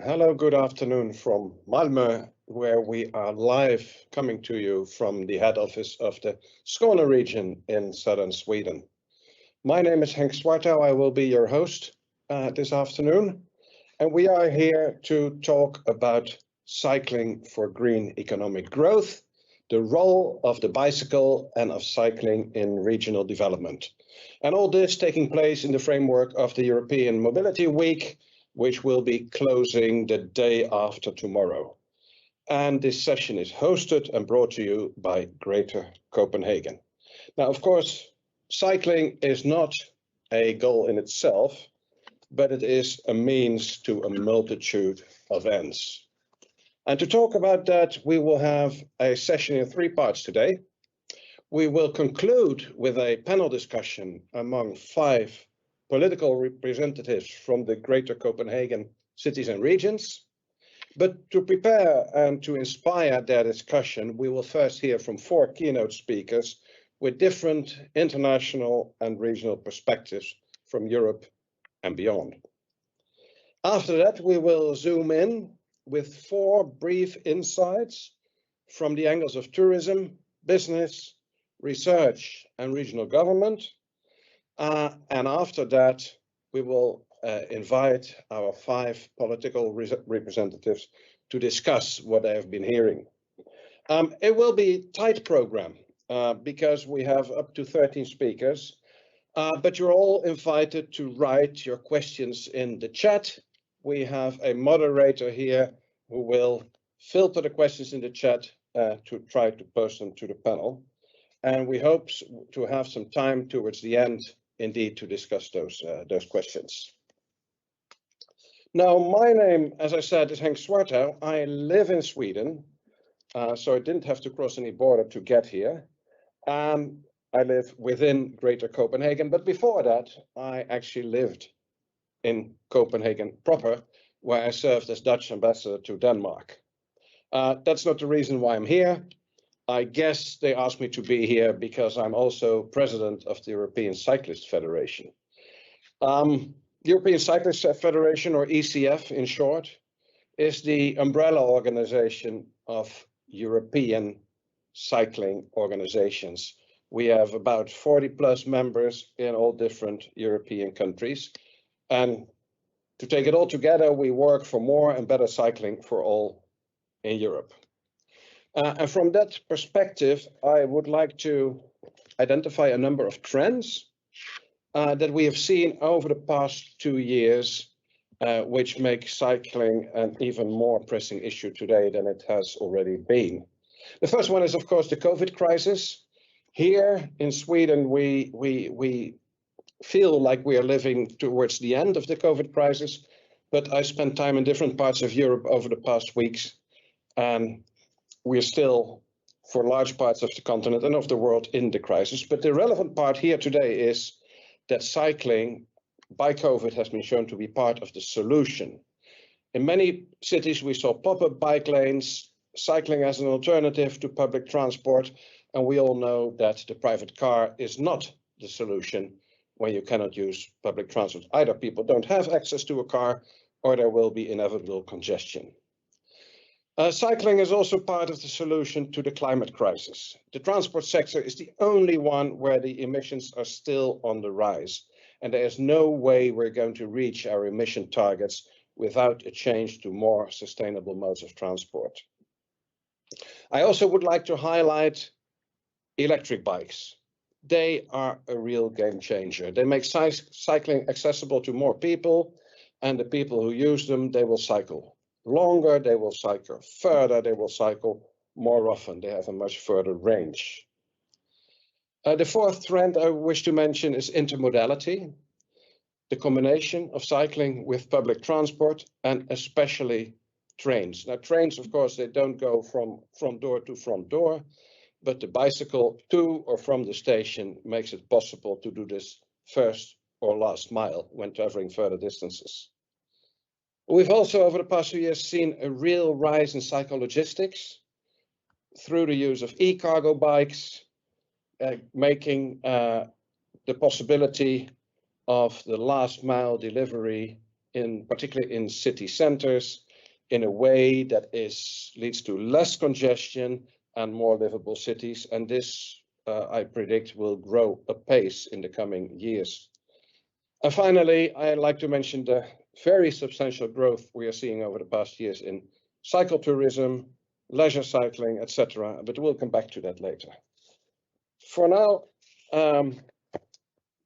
Hello, good afternoon from Malmö, where we are live coming to you from the head office of the Skåne region in southern Sweden. My name is Henk Swartau. I will be your host this afternoon, and we are here to talk about cycling for green economic growth, the role of the bicycle and of cycling in regional development. And all this taking place in the framework of the European Mobility Week, which will be closing the day after tomorrow. And this session is hosted and brought to you by Greater Copenhagen. Now, of course, cycling is not a goal in itself, but it is a means to a multitude of ends. And to talk about that, we will have a session in 3 parts today. We will conclude with a panel discussion among 5 political representatives from the Greater Copenhagen cities and regions. But to prepare and to inspire their discussion, we will first hear from 4 keynote speakers with different international and regional perspectives from Europe and beyond. After that, we will zoom in with 4 brief insights from the angles of tourism, business, research, and regional government. And after that, we will invite our 5 political representatives to discuss what they have been hearing. It will be a tight program because we have up to 13 speakers, but you're all invited to write your questions in the chat. We have a moderator here who will filter the questions in the chat to try to post them to the panel. And we hope to have some time towards the end indeed to discuss those questions. Now, my name, as I said, is Henk Swartau. I live in Sweden, so I didn't have to cross any border to get here. I live within Greater Copenhagen, but before that, I actually lived in Copenhagen proper, where I served as Dutch ambassador to Denmark. That's not the reason why I'm here. I guess they asked me to be here because I'm also president of the European Cyclist Federation. The European Cyclist Federation, or ECF in short, is the umbrella organization of European cycling organizations. We have about 40 plus members in all different European countries. And to take it all together, we work for more and better cycling for all in Europe. And from that perspective, I would like to identify a number of trends that we have seen over the past 2 years, which make cycling an even more pressing issue today than it has already been. The first one is, of course, the COVID crisis. Here in Sweden, we feel like we are living towards the end of the COVID crisis, but I spent time in different parts of Europe over the past weeks, and we are still, for large parts of the continent and of the world, in the crisis. But the relevant part here today is that cycling by COVID has been shown to be part of the solution. In many cities, we saw pop-up bike lanes, cycling as an alternative to public transport, and we all know that the private car is not the solution when you cannot use public transport. Either people don't have access to a car, or there will be inevitable congestion. Cycling is also part of the solution to the climate crisis. The transport sector is the only one where the emissions are still on the rise, and there is no way we're going to reach our emission targets without a change to more sustainable modes of transport. I also would like to highlight electric bikes. They are a real game changer. They make cycling accessible to more people, and the people who use them, they will cycle longer, they will cycle further, they will cycle more often. They have a much further range. The 4th trend I wish to mention is intermodality, the combination of cycling with public transport and especially trains. Now, trains, of course, they don't go from front door to front door, but the bicycle to or from the station makes it possible to do this first or last mile when traveling further distances. We've also, over the past few years, seen a real rise in cyclo-logistics through the use of e-cargo bikes, making the possibility of the last mile delivery, particularly in city centers, in a way that leads to less congestion and more livable cities. And this, I predict, will grow apace in the coming years. And finally, I'd like to mention the very substantial growth we are seeing over the past years in cycle tourism, leisure cycling, etc. But we'll come back to that later. For now,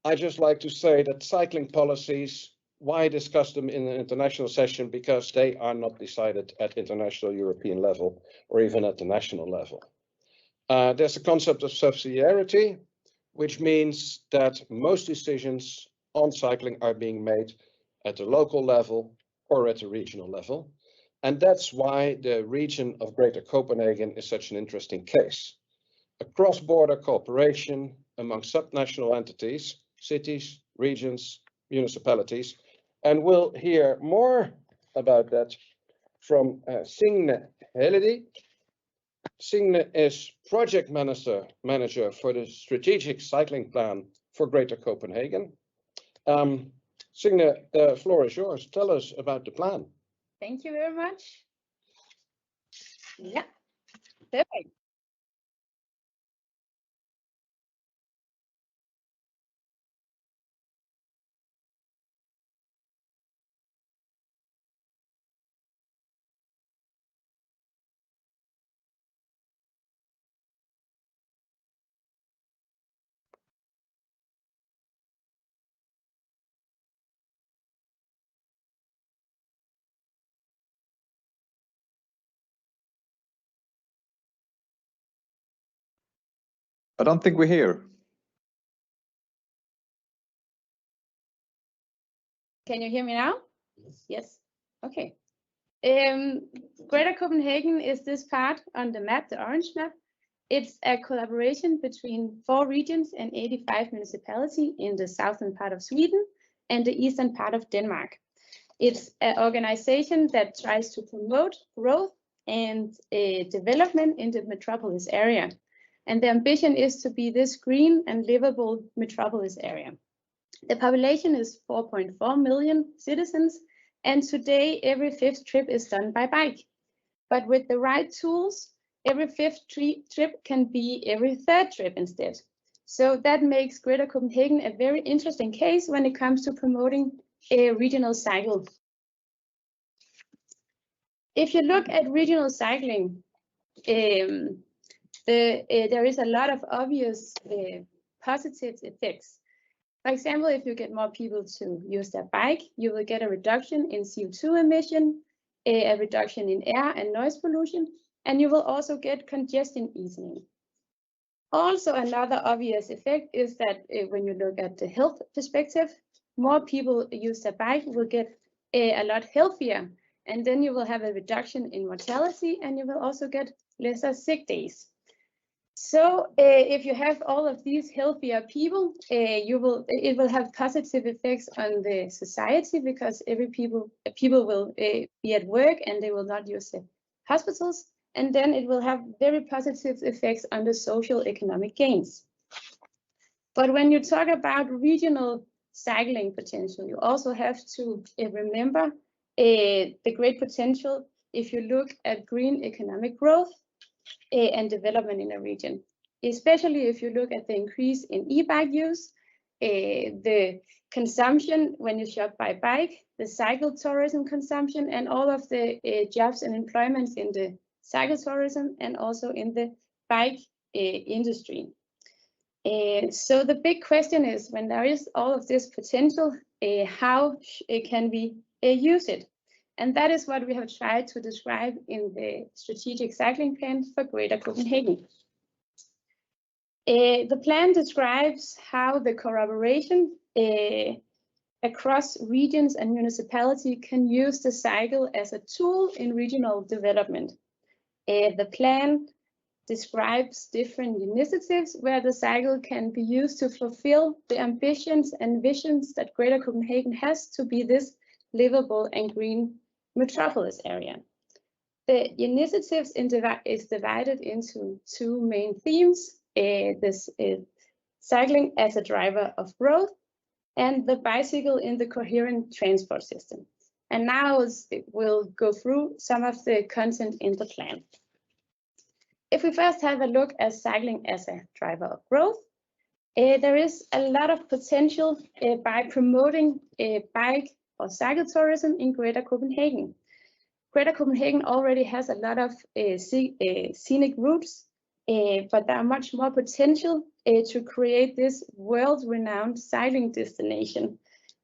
I just like to say that cycling policies, why discuss them in an international session? Because they are not decided at international European level or even at the national level. There's a concept of subsidiarity, which means that most decisions on cycling are being made at the local level or at the regional level. And that's why the region of Greater Copenhagen is such an interesting case. A cross-border cooperation among subnational entities, cities, regions, municipalities, and we'll hear more about that from Signe Heledi. Signe is project manager for the strategic cycling plan for Greater Copenhagen. Signe, the floor is yours. Tell us about the plan. Thank you very much. Yeah, perfect. I don't think we're here. Can you hear me now? Yes. Okay. Greater Copenhagen is this part on the map, the orange map. It's a collaboration between 4 regions and 85 municipalities in the southern part of Sweden and the eastern part of Denmark. It's an organization that tries to promote growth and development in the metropolis area. And the ambition is to be this green and livable metropolis area. The population is 4.4 million citizens, and today every 5th trip is done by bike. But with the right tools, every 5th trip can be every 3rd trip instead. So that makes Greater Copenhagen a very interesting case when it comes to promoting a regional cycle. If you look at regional cycling, there is a lot of obvious positive effects. For example, if you get more people to use their bike, you will get a reduction in CO2 emission, a reduction in air and noise pollution, and you will also get congestion easing. Also, another obvious effect is that when you look at the health perspective, more people use their bike will get a lot healthier, and then you will have a reduction in mortality, and you will also get lesser sick days. So if you have all of these healthier people, it will have positive effects on the society, because people will be at work and they will not use the hospitals, and then it will have very positive effects on the social economic gains. But when you talk about regional cycling potential, you also have to remember the great potential if you look at green economic growth and development in a region, especially if you look at the increase in e-bike use, the consumption when you shop by bike, the cycle tourism consumption, and all of the jobs and employments in the cycle tourism and also in the bike industry. So the big question is, when there is all of this potential, how can we use it? And that is what we have tried to describe in the strategic cycling plan for Greater Copenhagen. The plan describes how the collaboration across regions and municipalities can use the cycle as a tool in regional development. The plan describes different initiatives where the cycle can be used to fulfill the ambitions and visions that Greater Copenhagen has to be this livable and green metropolis area. The initiatives is divided into 2 main themes. This is cycling as a driver of growth and the bicycle in the coherent transport system. And now we'll go through some of the content in the plan. If we first have a look at cycling as a driver of growth, there is a lot of potential by promoting bike or cycle tourism in Greater Copenhagen. Greater Copenhagen already has a lot of scenic routes, but there are much more potential to create this world-renowned cycling destination.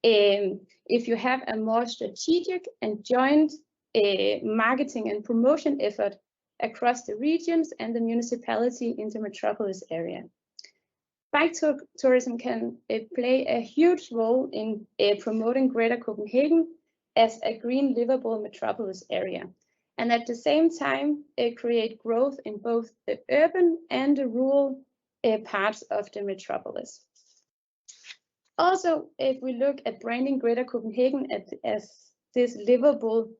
If you have a more strategic and joint marketing and promotion effort across the regions and the municipality in the metropolis area. Bike tourism can play a huge role in promoting Greater Copenhagen as a green, livable metropolis area, and at the same time create growth in both the urban and the rural parts of the metropolis. Also, if we look at branding Greater Copenhagen as this livable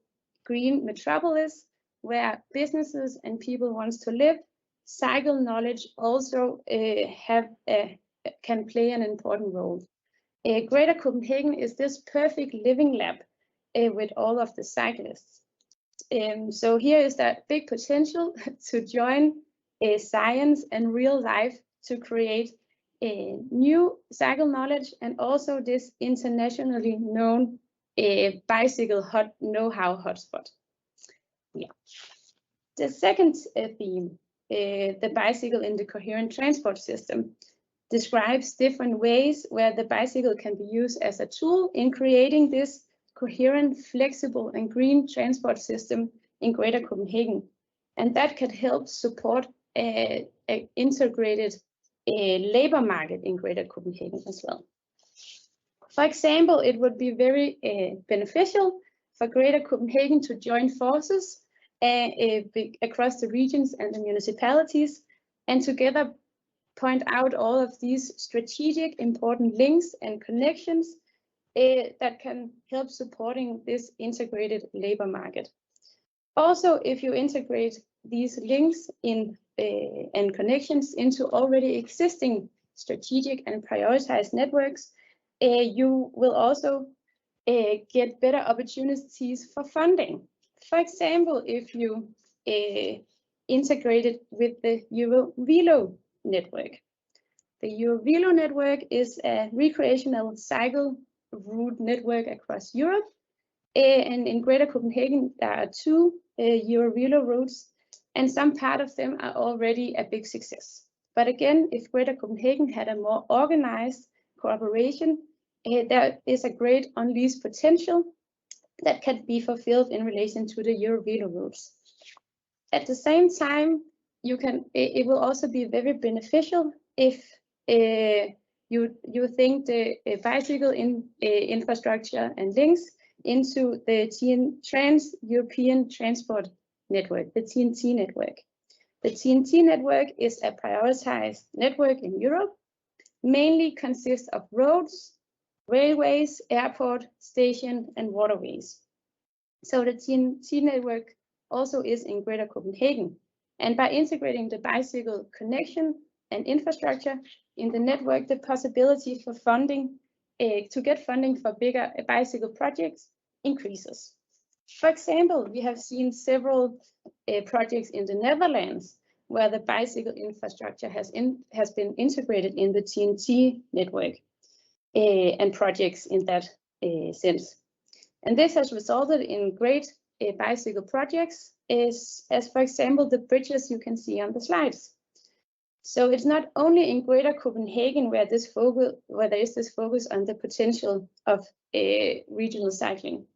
green metropolis where businesses and people want to live, cycle knowledge also can play an important role. Greater Copenhagen is this perfect living lab with all of the cyclists. So here is that big potential to join science and real life to create a new cycle knowledge and also this internationally known bicycle know-how hotspot. Yeah. The second theme, the bicycle in the coherent transport system, describes different ways where the bicycle can be used as a tool in creating this coherent, flexible, and green transport system in Greater Copenhagen. And that can help support an integrated labor market in Greater Copenhagen as well. For example, it would be very beneficial for Greater Copenhagen to join forces across the regions and the municipalities, and together point out all of these strategic important links and connections that can help supporting this integrated labor market. Also, if you integrate these links and connections into already existing strategic and prioritized networks, you will also get better opportunities for funding. For example, if you integrate it with the Eurovelo network. The Eurovelo network is a recreational cycle route network across Europe. And in Greater Copenhagen, there are 2 Eurovelo routes, and some part of them are already a big success. But again, if Greater Copenhagen had a more organized cooperation, there is a great unleashed potential that can be fulfilled in relation to the Eurovelo routes. At the same time, it will also be very beneficial if you think the bicycle infrastructure and links into the Trans-European Transport Network, the TEN-T network. The TEN-T network is a prioritized network in Europe, mainly consists of roads, railways, airport, station, and waterways. So the TEN-T network also is in Greater Copenhagen. And by integrating the bicycle connection and infrastructure in the network, the possibility for funding, to get funding for bigger bicycle projects increases. For example, we have seen several projects in the Netherlands where the bicycle infrastructure has been integrated in the TEN-T network and projects in that sense. And this has resulted in great bicycle projects, as for example, the bridges you can see on the slides. So it's not only in Greater Copenhagen where there is this focus on the potential of regional cycling.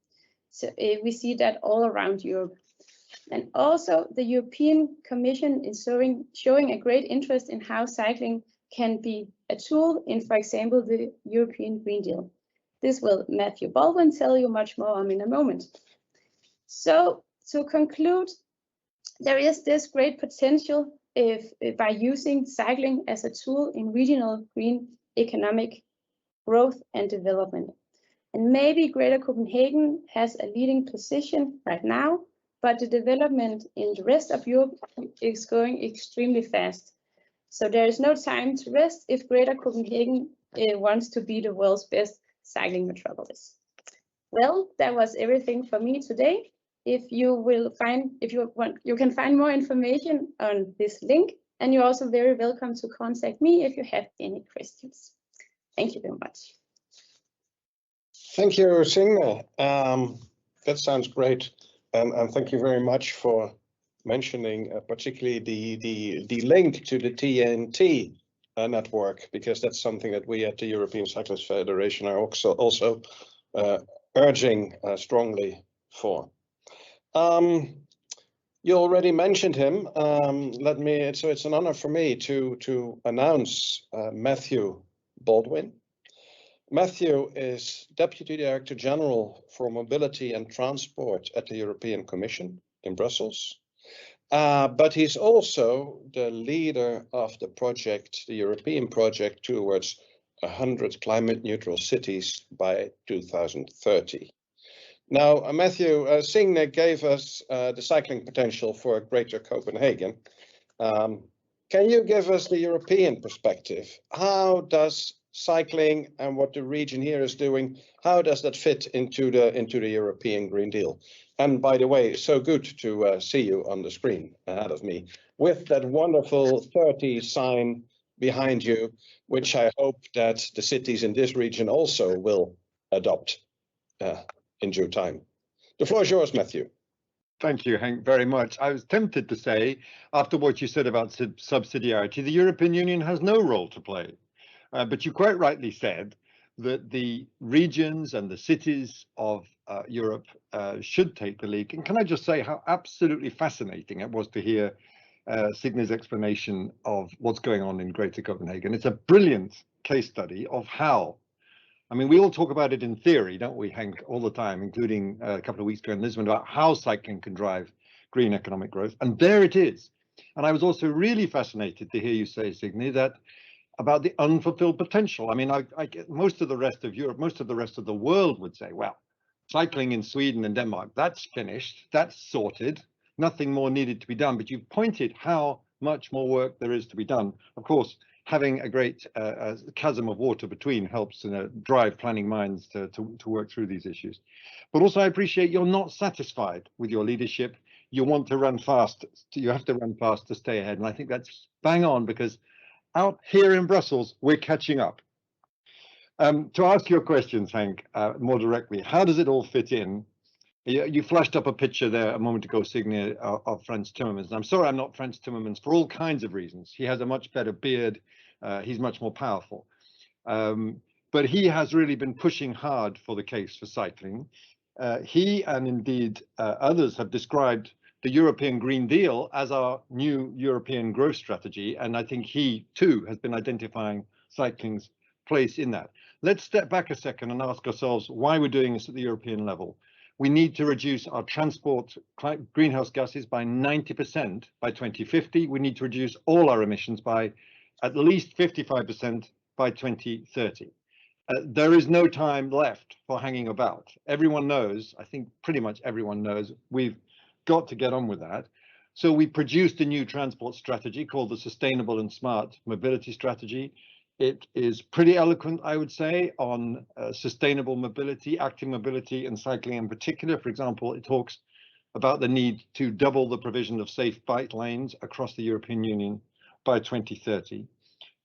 So we see that all around Europe. And also the European Commission is showing a great interest in how cycling can be a tool in, for example, the European Green Deal. This will Matthew Baldwin tell you much more on in a moment. So to conclude, there is this great potential by using cycling as a tool in regional green economic growth and development. And maybe Greater Copenhagen has a leading position right now, but the development in the rest of Europe is going extremely fast. So there is no time to rest if Greater Copenhagen wants to be the world's best cycling metropolis. Well, that was everything for me today. You can find more information on this link, and you're also very welcome to contact me if you have any questions. Thank you very much. Thank you, Signe. That sounds great, and thank you very much for mentioning particularly the link to the TNT network, because that's something that we at the European Cyclist Federation are also urging strongly for. You already mentioned him. So it's an honor for me to announce Matthew Baldwin. Matthew is Deputy Director General for Mobility and Transport at the European Commission in Brussels. But he's also the leader of the project, the European project towards 100 climate neutral cities by 2030. Now, Matthew, Signe gave us the cycling potential for Greater Copenhagen. Can you give us the European perspective? How does cycling and what the region here is doing, how does that fit into the European Green Deal? And by the way, so good to see you on the screen ahead of me with that wonderful 30 sign behind you, which I hope that the cities in this region also will adopt in due time. The floor is yours, Matthew. Thank you, Henk, very much. I was tempted to say, after what you said about subsidiarity, the European Union has no role to play. But you quite rightly said that the regions and the cities of Europe should take the lead. And can I just say how absolutely fascinating it was to hear Signe's explanation of what's going on in Greater Copenhagen. It's a brilliant case study of how, I mean, we all talk about it in theory, don't we, Henk, all the time, including a couple of weeks ago in Lisbon, about how cycling can drive green economic growth. And there it is. And I was also really fascinated to hear you say, Signe, that about the unfulfilled potential. I mean, I get most of the rest of Europe, most of the rest of the world would say, well, cycling in Sweden and Denmark, that's finished, that's sorted, nothing more needed to be done. But you've pointed how much more work there is to be done. Of course, having a great chasm of water between helps drive planning minds to work through these issues. But also I appreciate you're not satisfied with your leadership. You want to run fast. You have to run fast to stay ahead. And I think that's bang on, because out here in Brussels, we're catching up. To ask your questions, Henk, more directly, how does it all fit in? You flashed up a picture there a moment ago, Signe, of Frans Timmermans. I'm sorry I'm not Frans Timmermans for all kinds of reasons. He has a much better beard. He's much more powerful. But he has really been pushing hard for the case for cycling. He and indeed others have described the European Green Deal as our new European growth strategy. And I think he too has been identifying cycling's place in that. Let's step back a second and ask ourselves why we're doing this at the European level. We need to reduce our transport greenhouse gases by 90% by 2050. We need to reduce all our emissions by at least 55% by 2030. There is no time left for hanging about. Everyone knows, I think pretty much everyone knows, we've got to get on with that. So we produced a new transport strategy called the Sustainable and Smart Mobility Strategy. It is pretty eloquent, I would say, on sustainable mobility, active mobility, and cycling in particular. For example, it talks about the need to double the provision of safe bike lanes across the European Union by 2030.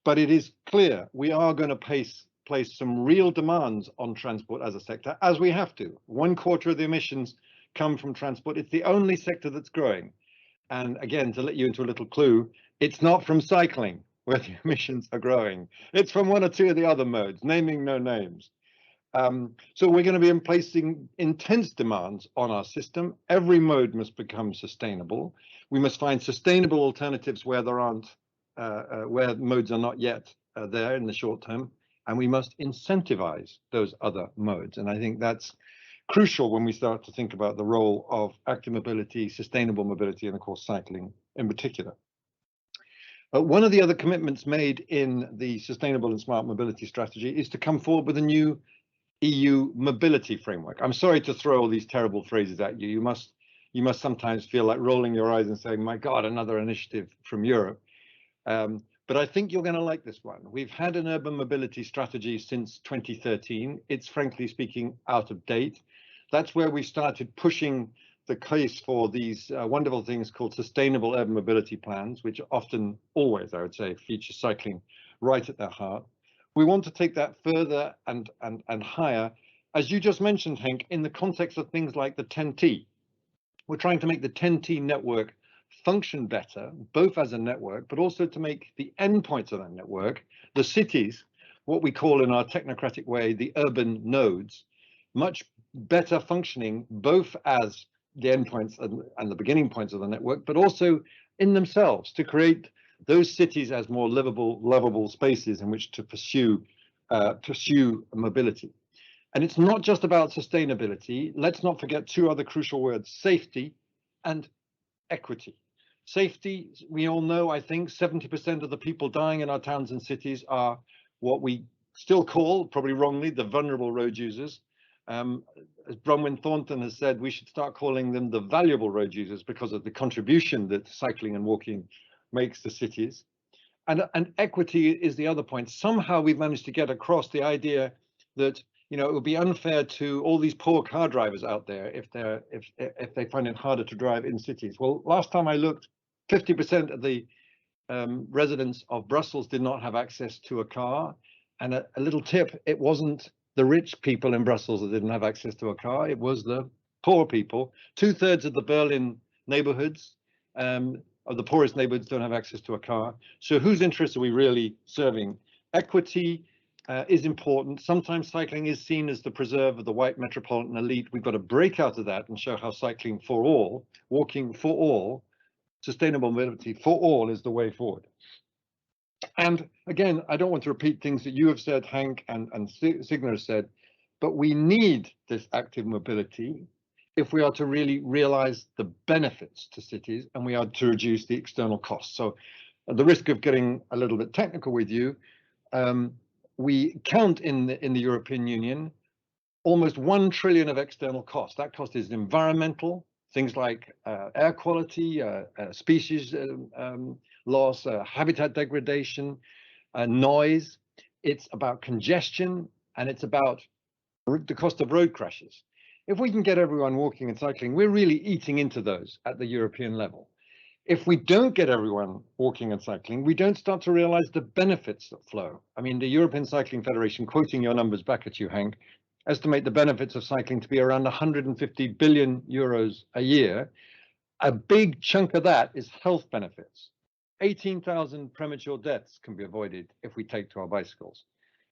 But it is clear we are going to place some real demands on transport as a sector, as we have to. 1/4 of the emissions come from transport. It's the only sector that's growing. And again, to let you into a little clue, it's not from cycling where the emissions are growing. It's from one or two of the other modes, naming no names. So we're going to be placing intense demands on our system. Every mode must become sustainable. We must find sustainable alternatives where there aren't, where modes are not yet there in the short term. And we must incentivize those other modes. And I think that's crucial when we start to think about the role of active mobility, sustainable mobility, and of course, cycling in particular. One of the other commitments made in the Sustainable and Smart Mobility Strategy is to come forward with a new EU mobility framework. I'm sorry to throw all these terrible phrases at you. You must sometimes feel like rolling your eyes and saying, my God, another initiative from Europe. But I think you're going to like this one. We've had an urban mobility strategy since 2013. It's frankly speaking out of date. That's where we started pushing the case for these wonderful things called sustainable urban mobility plans, which often, always, I would say, feature cycling right at their heart. We want to take that further and higher, as you just mentioned, Henk, in the context of things like the 10T. We're trying to make the 10T network function better, both as a network, but also to make the endpoints of that network, the cities, what we call in our technocratic way, the urban nodes, much better functioning, both as the endpoints and the beginning points of the network, but also in themselves to create those cities as more livable, lovable spaces in which to pursue mobility. And it's not just about sustainability. Let's not forget two other crucial words: safety and equity. Safety, we all know, I think 70% of the people dying in our towns and cities are what we still call, probably wrongly, the vulnerable road users. As Bronwyn Thornton has said, we should start calling them the valuable road users because of the contribution that cycling and walking makes to cities. And equity is the other point. Somehow we've managed to get across the idea that, you know, it would be unfair to all these poor car drivers out there if they find it harder to drive in cities. Well, last time I looked, 50% of the residents of Brussels did not have access to a car. And a little tip, it wasn't the rich people in Brussels that didn't have access to a car, it was the poor people. 2/3 of the Berlin neighborhoods, of the poorest neighborhoods, don't have access to a car. So whose interests are we really serving? Equity is important. Sometimes cycling is seen as the preserve of the white metropolitan elite. We've got to break out of that and show how cycling for all, walking for all, sustainable mobility for all is the way forward. And again, I don't want to repeat things that you have said, Henk, and Signe has said, but we need this active mobility if we are to really realize the benefits to cities and we are to reduce the external costs. So at the risk of getting a little bit technical with you, we count in the European Union almost 1 trillion of external costs. That cost is environmental, things like air quality, species loss, habitat degradation, noise. It's about congestion, and it's about the cost of road crashes. If we can get everyone walking and cycling, we're really eating into those at the European level. If we don't get everyone walking and cycling, we don't start to realize the benefits that flow. I mean, the European Cycling Federation, quoting your numbers back at you, Henk, estimate the benefits of cycling to be around 150 billion euros a year. A big chunk of that is health benefits. 18,000 premature deaths can be avoided if we take to our bicycles.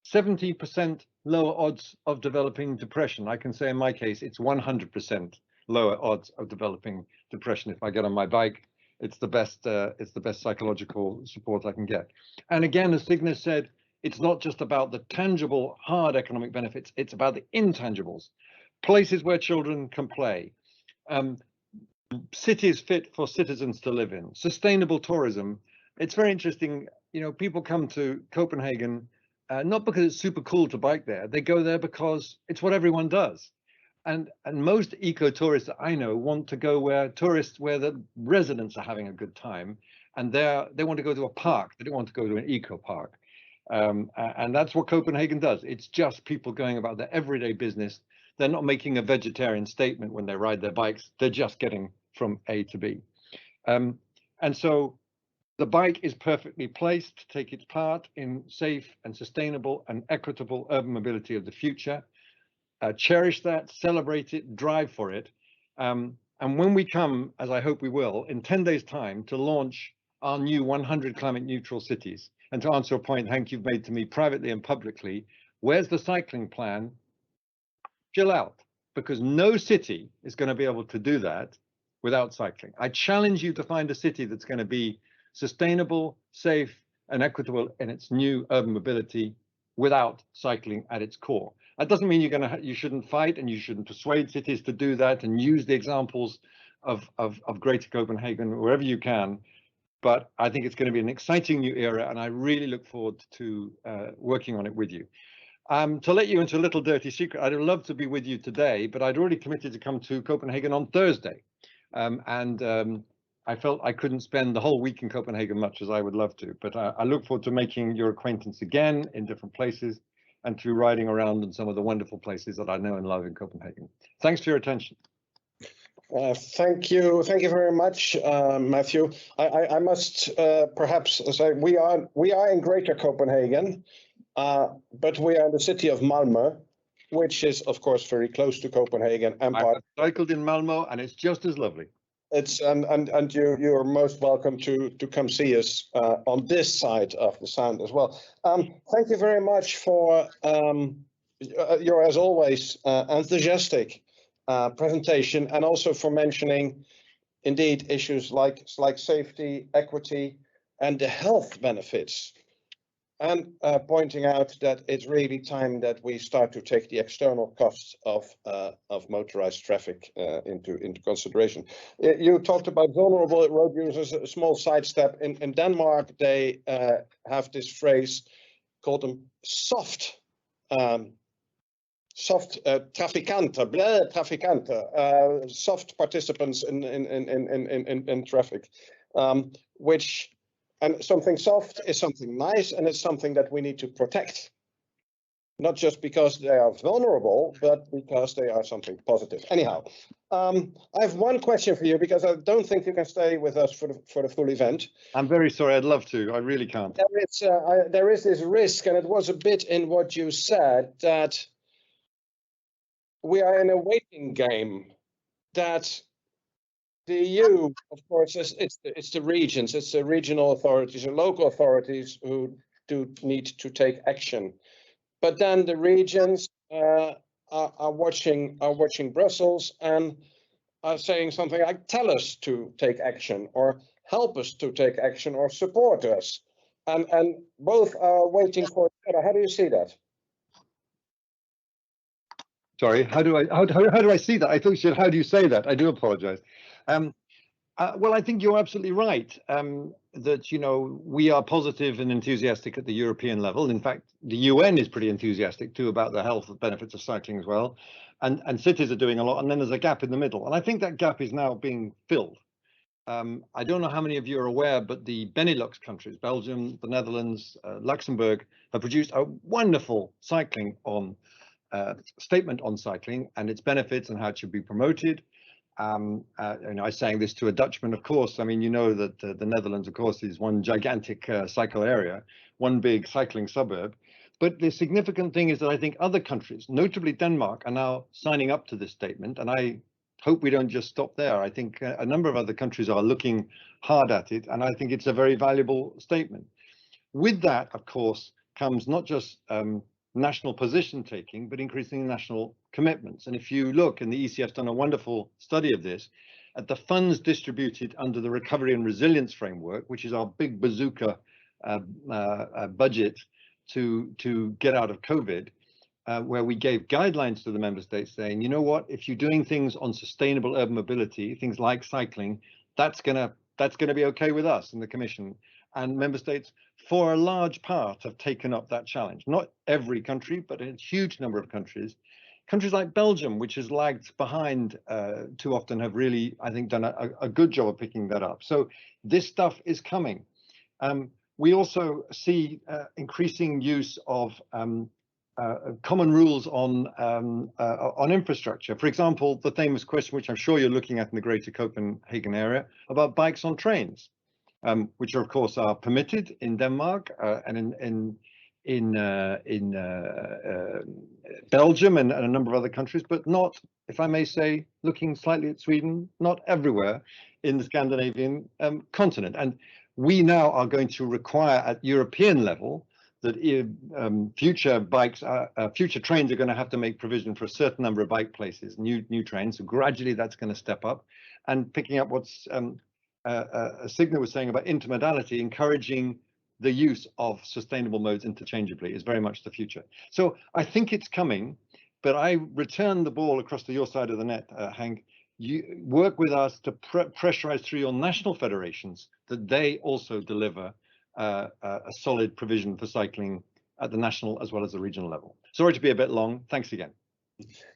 70% lower odds of developing depression. I can say in my case, it's 100% lower odds of developing depression if I get on my bike. It's the best psychological support I can get. And again, as Signe said, it's not just about the tangible, hard economic benefits, it's about the intangibles. Places where children can play, cities fit for citizens to live in, sustainable tourism. It's very interesting, you know, people come to Copenhagen, not because it's super cool to bike there, they go there because it's what everyone does. And most eco-tourists that I know want to go where the residents are having a good time, and they want to go to a park, they don't want to go to an eco park. And that's what Copenhagen does. It's just people going about their everyday business. They're not making a vegetarian statement when they ride their bikes. They're just getting from A to B. And so the bike is perfectly placed to take its part in safe and sustainable and equitable urban mobility of the future. Cherish that, celebrate it, drive for it. And when we come, as I hope we will, in 10 days' time to launch our new 100 climate neutral cities, and to answer a point, Henk, you've made to me privately and publicly, where's the cycling plan? Chill out, because no city is going to be able to do that without cycling. I challenge you to find a city that's going to be sustainable, safe, and equitable in its new urban mobility without cycling at its core. That doesn't mean you shouldn't fight and you shouldn't persuade cities to do that and use the examples of Greater Copenhagen wherever you can. But I think it's going to be an exciting new era, and I really look forward to working on it with you. To let you into a little dirty secret, I'd love to be with you today, but I'd already committed to come to Copenhagen on Thursday. I felt I couldn't spend the whole week in Copenhagen much as I would love to, but I look forward to making your acquaintance again in different places. and to riding around in some of the wonderful places that I know and love in Copenhagen. Thanks for your attention. Thank you very much, Matthew. I must perhaps say we are in Greater Copenhagen, but we are in the city of Malmö, which is of course very close to Copenhagen. And I've cycled in Malmö, and it's just as lovely. It's and you are most welcome to come see us on this side of the Sound as well. Thank you very much for your, as always, enthusiastic presentation, and also for mentioning indeed issues like safety, equity, and the health benefits, and pointing out that it's really time that we start to take the external costs of motorized traffic into consideration. You talked about vulnerable road users. A small sidestep: in Denmark, they have this phrase called them soft trafikanter, soft participants in traffic, which. And something soft is something nice, and it's something that we need to protect. Not just because they are vulnerable, but because they are something positive. Anyhow, I have one question for you, because I don't think you can stay with us for the full event. I'm very sorry, I'd love to. I really can't. There is this risk, and it was a bit in what you said, that we are in a waiting game, that the EU, of course, it's the regions, it's the regional authorities and local authorities who do need to take action. But then the regions are watching Brussels and are saying something like, tell us to take action, or help us to take action, or support us. And both are waiting for each other. How do you see that? Sorry, how do I see that? I thought you said, how do you say that? I do apologize. Well, I think you're absolutely right, that, you know, we are positive and enthusiastic at the European level. In fact, the UN is pretty enthusiastic too about the health benefits of cycling as well. And cities are doing a lot. And then there's a gap in the middle. And I think that gap is now being filled. I don't know how many of you are aware, but the Benelux countries, Belgium, the Netherlands, Luxembourg, have produced a wonderful cycling statement on cycling and its benefits and how it should be promoted. And I'm saying this to a Dutchman, of course. I mean, you know that the Netherlands, of course, is one gigantic cycle area, one big cycling suburb. But the significant thing is that I think other countries, notably Denmark, are now signing up to this statement. And I hope we don't just stop there. I think a number of other countries are looking hard at it. And I think it's a very valuable statement. With that, of course, comes not just national position taking, but increasing national commitments. And if you look, and the ECF's done a wonderful study of this, at the funds distributed under the Recovery and Resilience Framework, which is our big bazooka budget to get out of COVID, where we gave guidelines to the member states saying, you know what, if you're doing things on sustainable urban mobility, things like cycling, that's gonna be okay with us in the Commission. And member states, for a large part, have taken up that challenge. Not every country, but a huge number of countries. Countries like Belgium, which has lagged behind too often, have really, I think, done a good job of picking that up. So this stuff is coming. We also see increasing use of common rules on infrastructure. For example, the famous question, which I'm sure you're looking at in the Greater Copenhagen area, about bikes on trains. Which are, of course, are permitted in Denmark and in Belgium and a number of other countries, but not, if I may say, looking slightly at Sweden, not everywhere in the Scandinavian continent. And we now are going to require at European level that future trains are going to have to make provision for a certain number of bike places, new trains. So gradually that's going to step up, and picking up what's Signe was saying about intermodality, encouraging the use of sustainable modes interchangeably is very much the future. So I think it's coming, but I return the ball across to your side of the net, Hank. You work with us to pressurize through your national federations that they also deliver a solid provision for cycling at the national as well as the regional level. Sorry to be a bit long. Thanks again.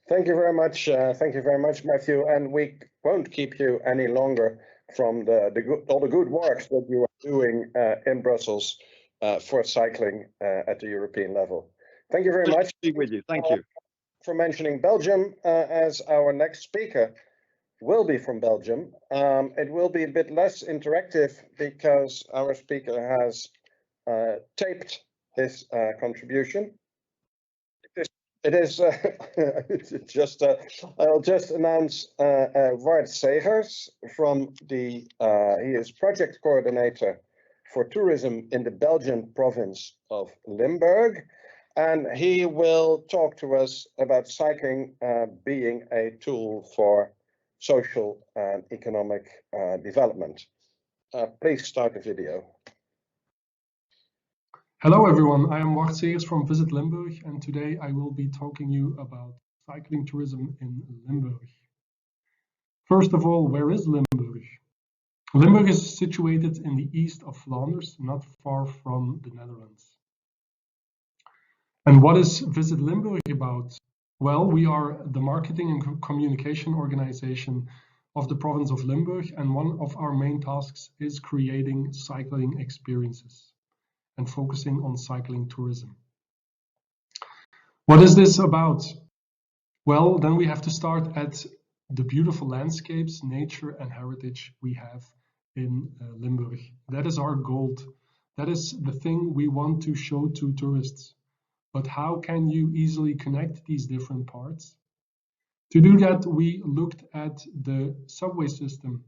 Thank you very much. Thank you very much, Matthew. And we won't keep you any longer from all the good work that you are doing in Brussels for cycling at the European level. Thank you very much. To speak with you. Thank you. For mentioning Belgium, as our next speaker will be from Belgium. It will be a bit less interactive because our speaker has taped his contribution. It is just, I'll just announce Wart Segers from the, he is project coordinator for tourism in the Belgian province of Limburg. And he will talk to us about cycling being a tool for social and economic development. Please start the video. Hello everyone, I am Wart Segers from Visit Limburg, and today I will be talking you about cycling tourism in Limburg. First of all, where is Limburg? Limburg is situated in the east of Flanders, not far from the Netherlands. And what is Visit Limburg about? Well, we are the marketing and communication organization of the Province of Limburg, and one of our main tasks is creating cycling experiences and focusing on cycling tourism. What is this about? Well, then we have to start at the beautiful landscapes, nature and heritage we have in Limburg. That is our gold. That is the thing we want to show to tourists. But how can you easily connect these different parts? To do that, we looked at the subway system.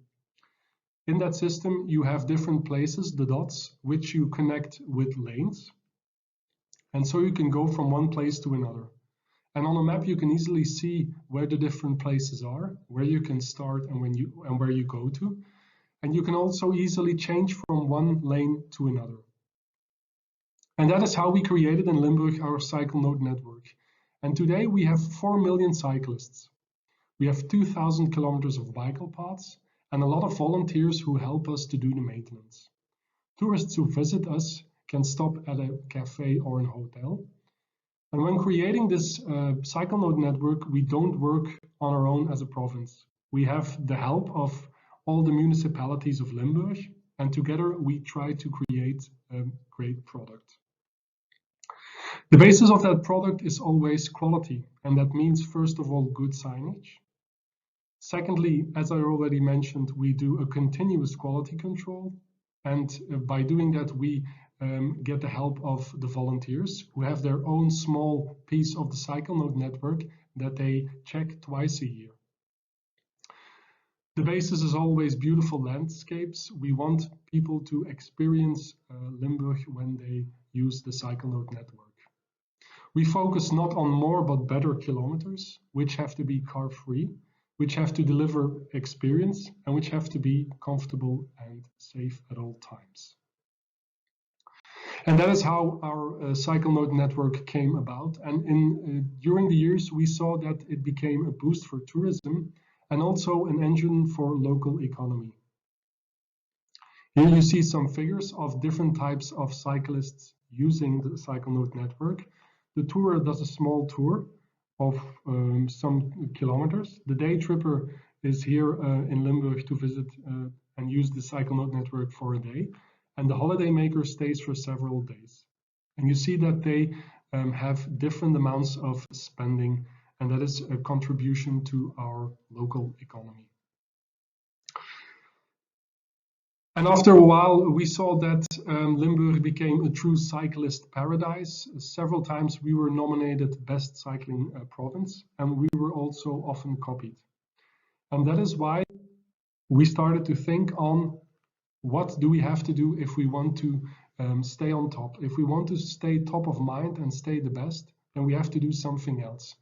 In that system, you have different places, the dots, which you connect with lanes. And so you can go from one place to another. And on a map, you can easily see where the different places are, where you can start and where you go to. And you can also easily change from one lane to another. And that is how we created in Limburg our cycle node network. And today we have 4 million cyclists. We have 2,000 kilometers of bicycle paths and a lot of volunteers who help us to do the maintenance. Tourists who visit us can stop at a cafe or a hotel. And when creating this cycle node network, we don't work on our own as a province. We have the help of all the municipalities of Limburg, and together we try to create a great product. The basis of that product is always quality, and that means first of all good signage. Secondly, as I already mentioned, we do a continuous quality control, and by doing that we get the help of the volunteers who have their own small piece of the cycle node network that they check twice a year. The basis is always beautiful landscapes. We want people to experience Limburg when they use the cycle node network. We focus not on more but better kilometers, which have to be car-free, which have to deliver experience, and which have to be comfortable and safe at all times. And that is how our cycle node network came about. And during the years, we saw that it became a boost for tourism and also an engine for local economy. Here you see some figures of different types of cyclists using the cycle node network. The tourer does a small tour of some kilometers. The day tripper is here in Limburg to visit and use the cycle node network for a day. And the holiday maker stays for several days. And you see that they have different amounts of spending, and that is a contribution to our local economy. And after a while, we saw that Limburg became a true cyclist paradise. Several times we were nominated best cycling province, and we were also often copied. And that is why we started to think on what do we have to do if we want to stay on top. If we want to stay top of mind and stay the best, then we have to do something else.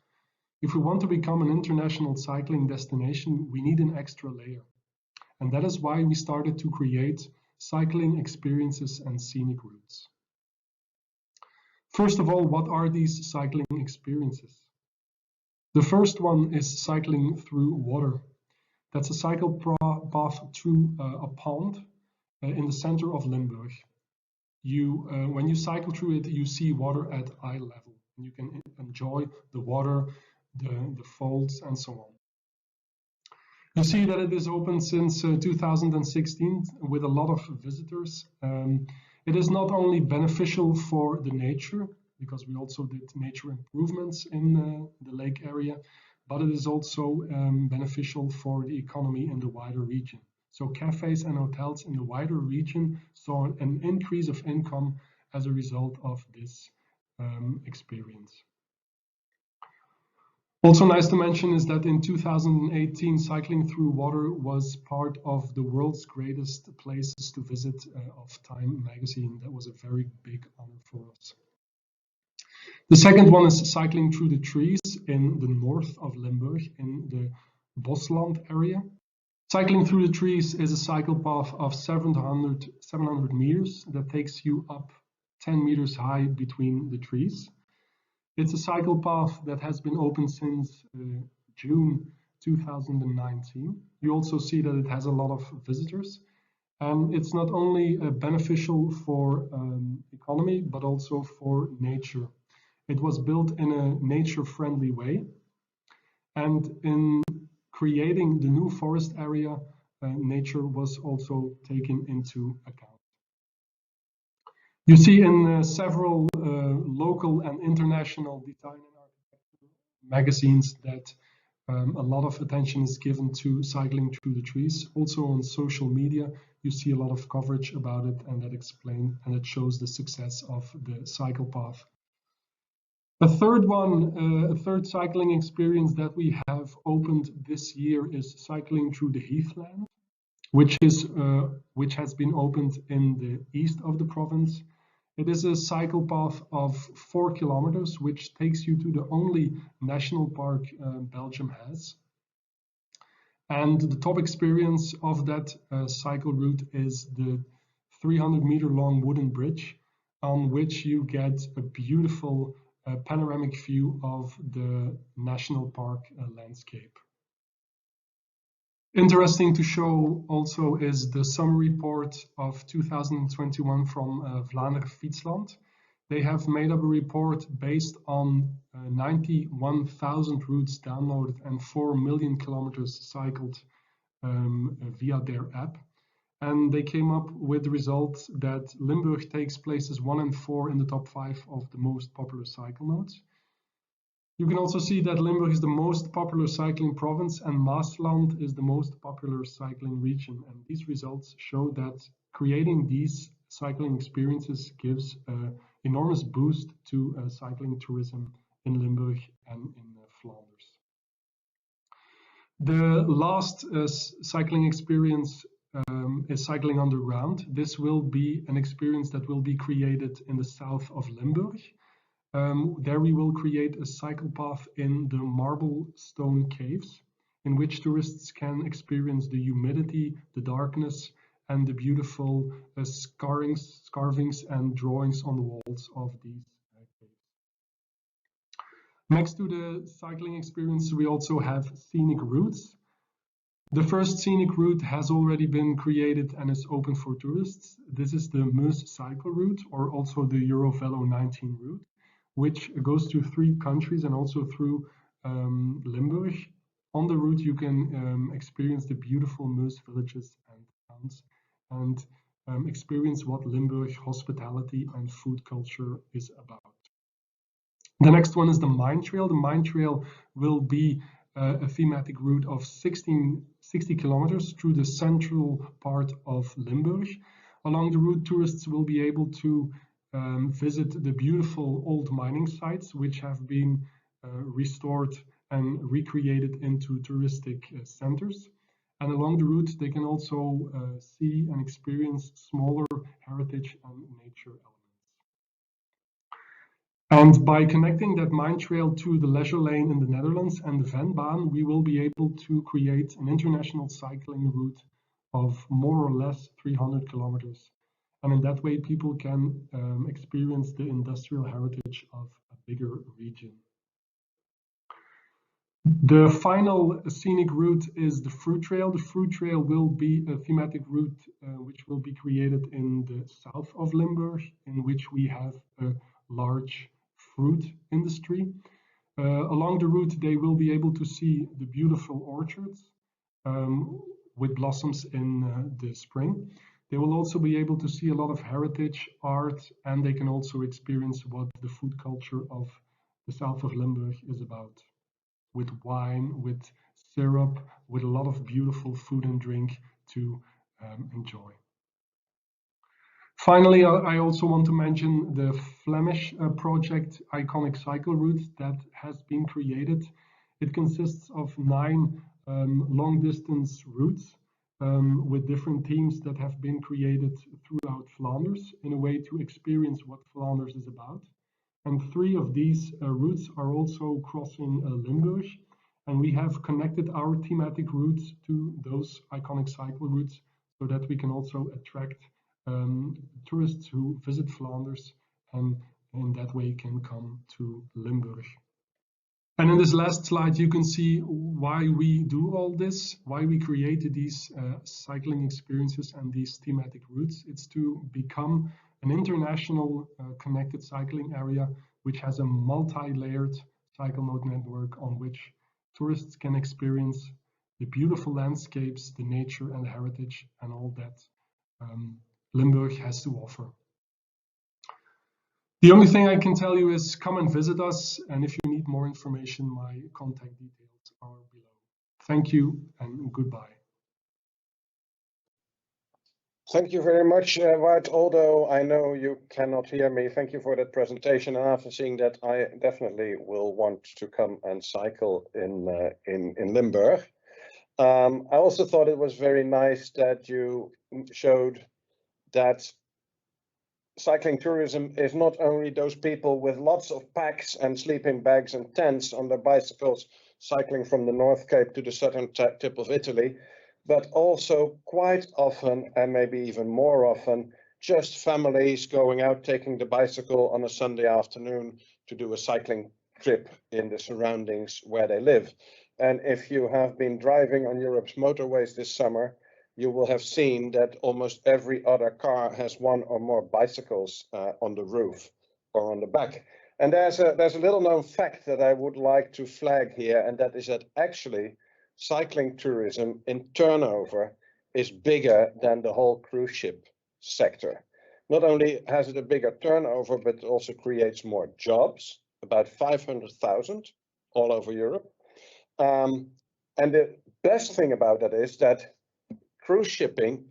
If we want to become an international cycling destination, we need an extra layer. And that is why we started to create cycling experiences and scenic routes. First of all, what are these cycling experiences? The first one is cycling through water. That's a cycle path through a pond in the center of Limburg. When you cycle through it, you see water at eye level. You can enjoy the water, the folds, and so on. You see that it is open since 2016 with a lot of visitors. It is not only beneficial for the nature because we also did nature improvements in the lake area, but it is also beneficial for the economy in the wider region. So cafes and hotels in the wider region saw an increase of income as a result of this experience. Also nice to mention is that in 2018, Cycling Through Water was part of the world's greatest places to visit of Time magazine. That was a very big honor for us. The second one is Cycling Through the Trees in the north of Limburg in the Bosland area. Cycling Through the Trees is a cycle path of 700 meters that takes you up 10 meters high between the trees. It's a cycle path that has been open since June 2019. You also see that it has a lot of visitors. And it's not only beneficial for economy, but also for nature. It was built in a nature-friendly way. And in creating the new forest area, nature was also taken into account. You see in several local and international design and architecture magazines that a lot of attention is given to cycling through the trees. Also on social media, you see a lot of coverage about it, and that explains and it shows the success of the cycle path. A third cycling experience that we have opened this year is cycling through the heathland, which has been opened in the east of the province. It is a cycle path of 4 kilometers, which takes you to the only national park Belgium has. And the top experience of that cycle route is the 300-meter long wooden bridge, on which you get a beautiful panoramic view of the national park landscape. Interesting to show also is the summary report of 2021 from Vlaanderen Fietsland. They have made up a report based on 91,000 routes downloaded and 4 million kilometers cycled via their app. And they came up with the result that Limburg takes places 1 and 4 in the top 5 of the most popular cycle nodes. You can also see that Limburg is the most popular cycling province and Maasland is the most popular cycling region. And these results show that creating these cycling experiences gives an enormous boost to cycling tourism in Limburg and in Flanders. The last cycling experience is cycling underground. This will be an experience that will be created in the south of Limburg. There we will create a cycle path in the marble stone caves, in which tourists can experience the humidity, the darkness, and the beautiful carvings and drawings on the walls of these caves. Next to the cycling experience, we also have scenic routes. The first scenic route has already been created and is open for tourists. This is the Meuse cycle route, or also the Eurovelo 19 route, which goes to 3 countries and also through Limburg. On the route, you can experience the beautiful Meuse villages and towns and experience what Limburg hospitality and food culture is about. The next one is the Mine Trail. The Mine Trail will be a thematic route of 60 kilometers through the central part of Limburg. Along the route, tourists will be able to visit the beautiful old mining sites, which have been restored and recreated into touristic centers. And along the route, they can also see and experience smaller heritage and nature elements. And by connecting that mine trail to the leisure lane in the Netherlands and the Venbaan, we will be able to create an international cycling route of more or less 300 kilometers. And in that way, people can experience the industrial heritage of a bigger region. The final scenic route is the Fruit Trail. The Fruit Trail will be a thematic route which will be created in the south of Limburg, in which we have a large fruit industry. Along the route, they will be able to see the beautiful orchards with blossoms in the spring. They will also be able to see a lot of heritage, art, and they can also experience what the food culture of the south of Limburg is about, with wine, with syrup, with a lot of beautiful food and drink to enjoy. Finally, I also want to mention the Flemish project Iconic Cycle Route that has been created. It consists of 9 long-distance routes with different teams that have been created throughout Flanders in a way to experience what Flanders is about. And 3 of these routes are also crossing Limburg. And we have connected our thematic routes to those iconic cycle routes so that we can also attract tourists who visit Flanders and in that way can come to Limburg. And in this last slide, you can see why we do all this, why we created these cycling experiences and these thematic routes. It's to become an international connected cycling area, which has a multi-layered cycle mode network on which tourists can experience the beautiful landscapes, the nature and the heritage and all that Limburg has to offer. The only thing I can tell you is come and visit us, and if you need more information, my contact details are below. Thank you and goodbye. Thank you very much, Wout. Although I know you cannot hear me, thank you for that presentation. And after seeing that, I definitely will want to come and cycle in Limburg. I also thought it was very nice that you showed that cycling tourism is not only those people with lots of packs and sleeping bags and tents on their bicycles cycling from the North Cape to the southern tip of Italy, but also quite often, and maybe even more often, just families going out taking the bicycle on a Sunday afternoon to do a cycling trip in the surroundings where they live. And if you have been driving on Europe's motorways this summer, you will have seen that almost every other car has 1 or more bicycles on the roof or on the back. And there's a little known fact that I would like to flag here, and that is that actually cycling tourism in turnover is bigger than the whole cruise ship sector. Not only has it a bigger turnover, but it also creates more jobs, about 500,000 all over Europe. And the best thing about that is that cruise shipping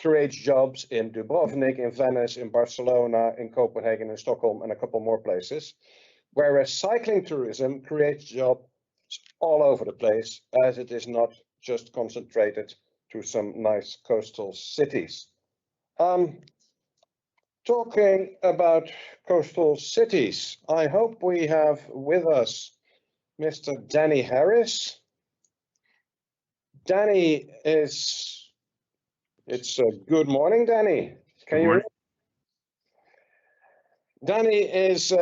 creates jobs in Dubrovnik, in Venice, in Barcelona, in Copenhagen, in Stockholm, and a couple more places. Whereas cycling tourism creates jobs all over the place, as it is not just concentrated to some nice coastal cities. Talking about coastal cities, I hope we have with us Mr. Danny Harris. Danny is, it's good morning, Danny. Can you hear me? Danny is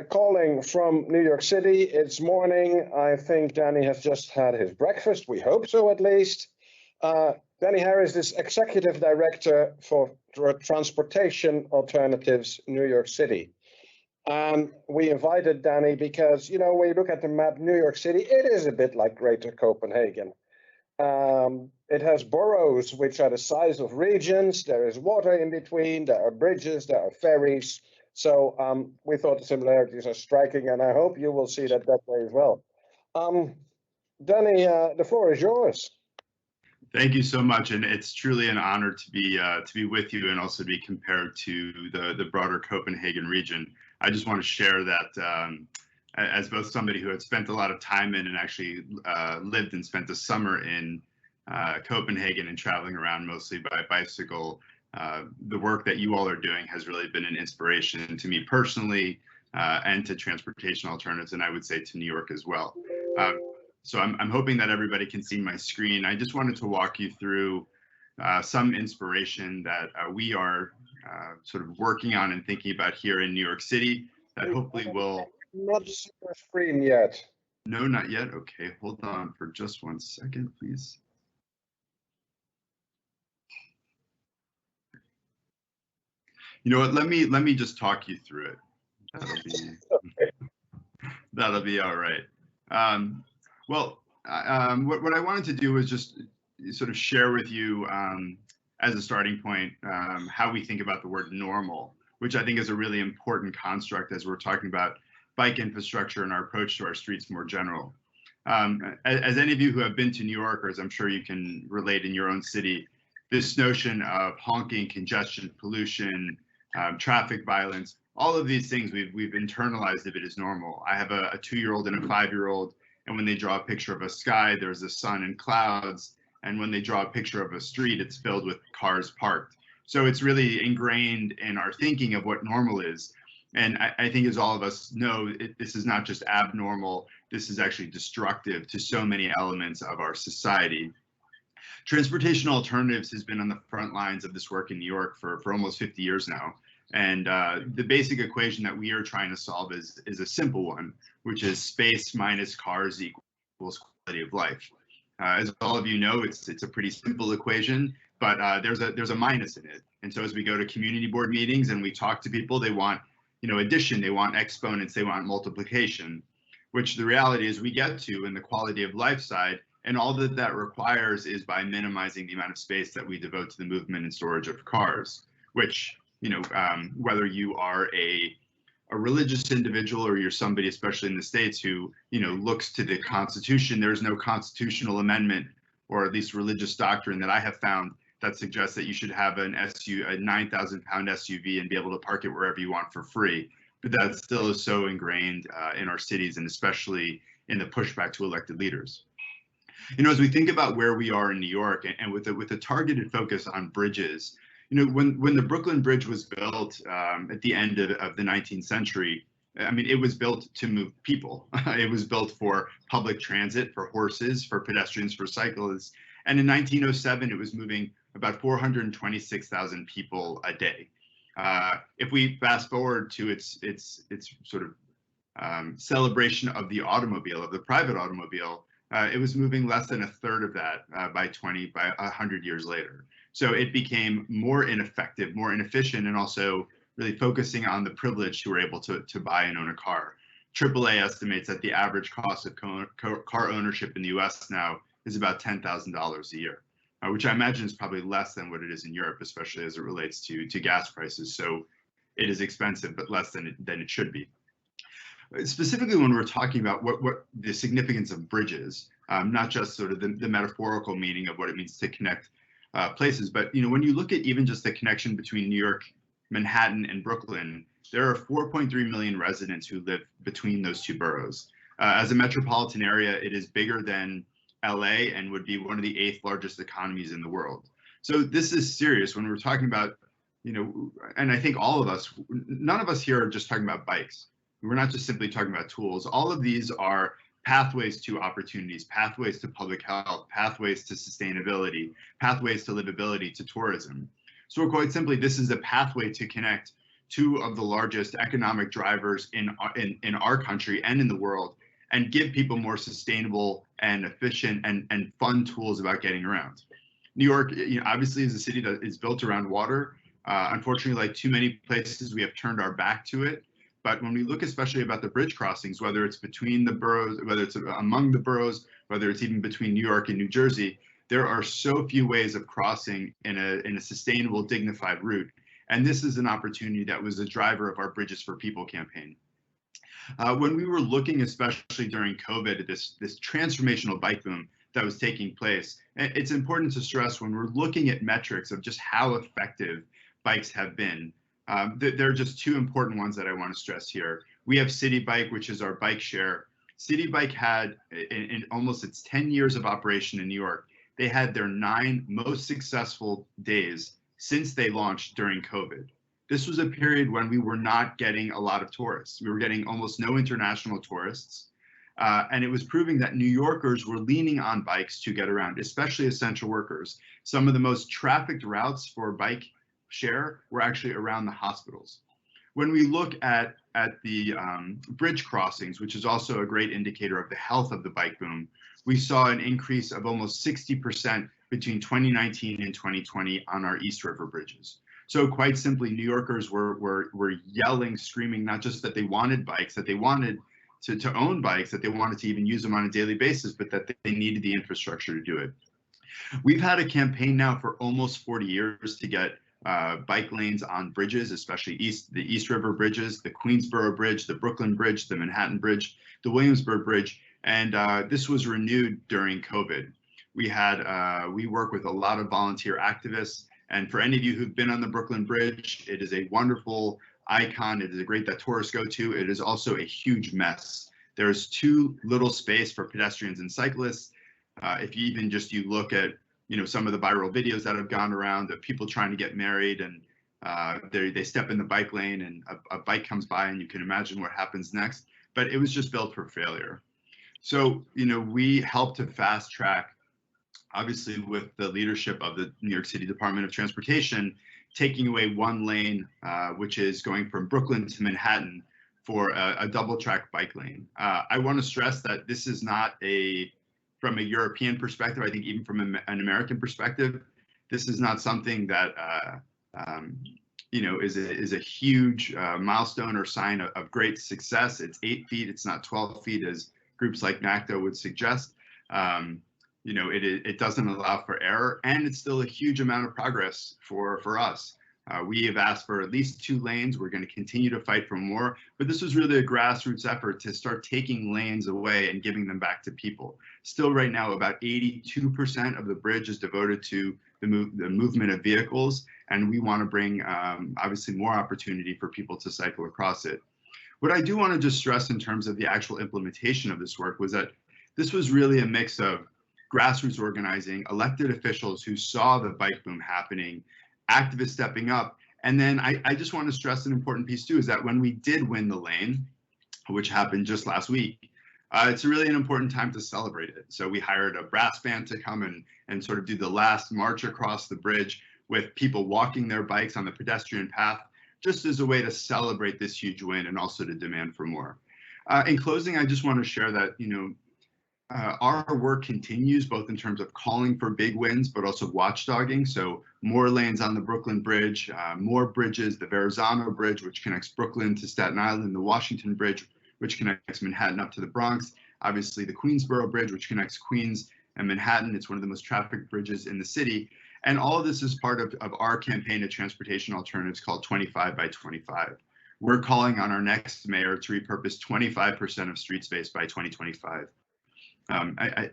calling from New York City. It's morning. I think Danny has just had his breakfast. We hope so, at least. Danny Harris is Executive Director for Transportation Alternatives, New York City. And we invited Danny because, you know, when you look at the map, New York City, it is a bit like Greater Copenhagen. It has boroughs which are the size of regions. There is water in between. There are bridges. There are ferries. So we thought the similarities are striking, and I hope you will see that way as well. Danny, the floor is yours. Thank you so much, and it's truly an honor to be with you and also to be compared to the broader Copenhagen region. I just want to share that as both somebody who had spent a lot of time in and actually lived and spent the summer in Copenhagen and traveling around mostly by bicycle. The work that you all are doing has really been an inspiration to me personally and to transportation alternatives, and I would say to New York as well. So I'm hoping that everybody can see my screen. I just wanted to walk you through some inspiration that we are sort of working on and thinking about here in New York City that hopefully will... Not see your screen yet. No, not yet. Okay, hold on for just 1 second, please. You know what? Let me just talk you through it. That'll be all right. Well, what I wanted to do was just sort of share with you as a starting point, how we think about the word normal, which I think is a really important construct as we're talking about bike infrastructure and our approach to our streets more general. As any of you who have been to New York, or as I'm sure you can relate in your own city, this notion of honking, congestion, pollution, traffic violence, all of these things we've internalized a bit as normal. I have a 2-year-old and a 5-year-old, and when they draw a picture of a sky, there's a sun and clouds. And when they draw a picture of a street, it's filled with cars parked. So it's really ingrained in our thinking of what normal is. And I think, as all of us know, this is not just abnormal, this is actually destructive to so many elements of our society. Transportation alternatives has been on the front lines of this work in New York for almost 50 years now. And the basic equation that we are trying to solve is a simple one, which is space minus cars equals quality of life. As all of you know, it's a pretty simple equation, but there's a minus in it. And so as we go to community board meetings and we talk to people, they want, addition, they want exponents, they want multiplication, which the reality is we get to in the quality of life side. And all that requires is by minimizing the amount of space that we devote to the movement and storage of cars, which, whether you are a religious individual or you're somebody, especially in the States, who, looks to the Constitution, there's no constitutional amendment, or at least religious doctrine that I have found, that suggests that you should have a 9,000-pound SUV and be able to park it wherever you want for free. But that still is so ingrained in our cities, and especially in the pushback to elected leaders. As we think about where we are in New York, and with a targeted focus on bridges, when the Brooklyn Bridge was built at the end of the 19th century, I mean, it was built to move people. It was built for public transit, for horses, for pedestrians, for cyclists. And in 1907, it was moving about 426,000 people a day. If we fast forward to its sort of celebration of the automobile, of the private automobile, it was moving less than a third of that by 100 years later. So it became more ineffective, more inefficient, and also really focusing on the privileged who were able to buy and own a car. AAA estimates that the average cost of car ownership in the US now is about $10,000 a year, which I imagine is probably less than what it is in Europe, especially as it relates to gas prices. So it is expensive, but less than it should be. Specifically, when we're talking about what the significance of bridges, not just sort of the metaphorical meaning of what it means to connect places, but when you look at even just the connection between New York, Manhattan, and Brooklyn, there are 4.3 million residents who live between those two boroughs. As a metropolitan area, it is bigger than LA and would be one of the 8th largest economies in the world. So this is serious when we're talking about, and I think all of us, none of us here are just talking about bikes. We're not just simply talking about tools. All of these are pathways to opportunities, pathways to public health, pathways to sustainability, pathways to livability, to tourism. So quite simply, this is a pathway to connect two of the largest economic drivers in our country and in the world, and give people more sustainable and efficient and fun tools about getting around. New York, obviously, is a city that is built around water. Unfortunately, like too many places, we have turned our back to it. But when we look especially about the bridge crossings, whether it's between the boroughs, whether it's among the boroughs, whether it's even between New York and New Jersey, there are so few ways of crossing in a sustainable, dignified route. And this is an opportunity that was a driver of our Bridges for People campaign. When we were looking, especially during COVID, at this transformational bike boom that was taking place, it's important to stress when we're looking at metrics of just how effective bikes have been. There are just two important ones that I want to stress here. We have City Bike, which is our bike share. City Bike had, in almost its 10 years of operation in New York, they had their 9 most successful days since they launched during COVID. This was a period when we were not getting a lot of tourists. We were getting almost no international tourists. And it was proving that New Yorkers were leaning on bikes to get around, especially essential workers. Some of the most trafficked routes for bike share were actually around the hospitals. When we look at the bridge crossings, which is also a great indicator of the health of the bike boom, we saw an increase of almost 60% between 2019 and 2020 on our East River bridges. So quite simply, New Yorkers were yelling, screaming, not just that they wanted bikes, that they wanted to own bikes, that they wanted to even use them on a daily basis, but that they needed the infrastructure to do it. We've had a campaign now for almost 40 years to get bike lanes on bridges, especially the East River bridges, the Queensboro Bridge, the Brooklyn Bridge, the Manhattan Bridge, the Williamsburg Bridge, and this was renewed during COVID. We work with a lot of volunteer activists, and for any of you who've been on the Brooklyn Bridge, it is a wonderful icon. It is a great that tourists go to. It is also a huge mess. There's too little space for pedestrians and cyclists. If you even just look at some of the viral videos that have gone around of people trying to get married, and they step in the bike lane and a bike comes by, and you can imagine what happens next. But it was just built for failure. So we helped to fast track, obviously with the leadership of the New York City Department of Transportation, taking away one lane, which is going from Brooklyn to Manhattan, for a double track bike lane. I want to stress that this is not from a European perspective, I think even from an American perspective, this is not something that is a huge milestone or sign of great success. It's 8 feet, it's not 12 feet as groups like NACDO would suggest. It doesn't allow for error, and it's still a huge amount of progress for us. We have asked for at least 2 lanes. We're going to continue to fight for more, but this was really a grassroots effort to start taking lanes away and giving them back to people. Still right now, about 82% of the bridge is devoted to the movement of vehicles, and we want to bring obviously more opportunity for people to cycle across it. What I do want to just stress in terms of the actual implementation of this work was that this was really a mix of grassroots organizing, elected officials who saw the bike boom happening, activists stepping up. And then I just want to stress an important piece too, is that when we did win the lane, which happened just last week, it's really an important time to celebrate it. So we hired a brass band to come and sort of do the last march across the bridge with people walking their bikes on the pedestrian path, just as a way to celebrate this huge win and also to demand for more. In closing, I just want to share that, our work continues both in terms of calling for big wins, but also watchdogging. So more lanes on the Brooklyn Bridge, more bridges, the Verrazano Bridge, which connects Brooklyn to Staten Island, the Washington Bridge, which connects Manhattan up to the Bronx, obviously the Queensboro Bridge, which connects Queens and Manhattan. It's one of the most trafficked bridges in the city. And all of this is part of our campaign of transportation alternatives called 25 by 25. We're calling on our next mayor to repurpose 25% of street space by 2025.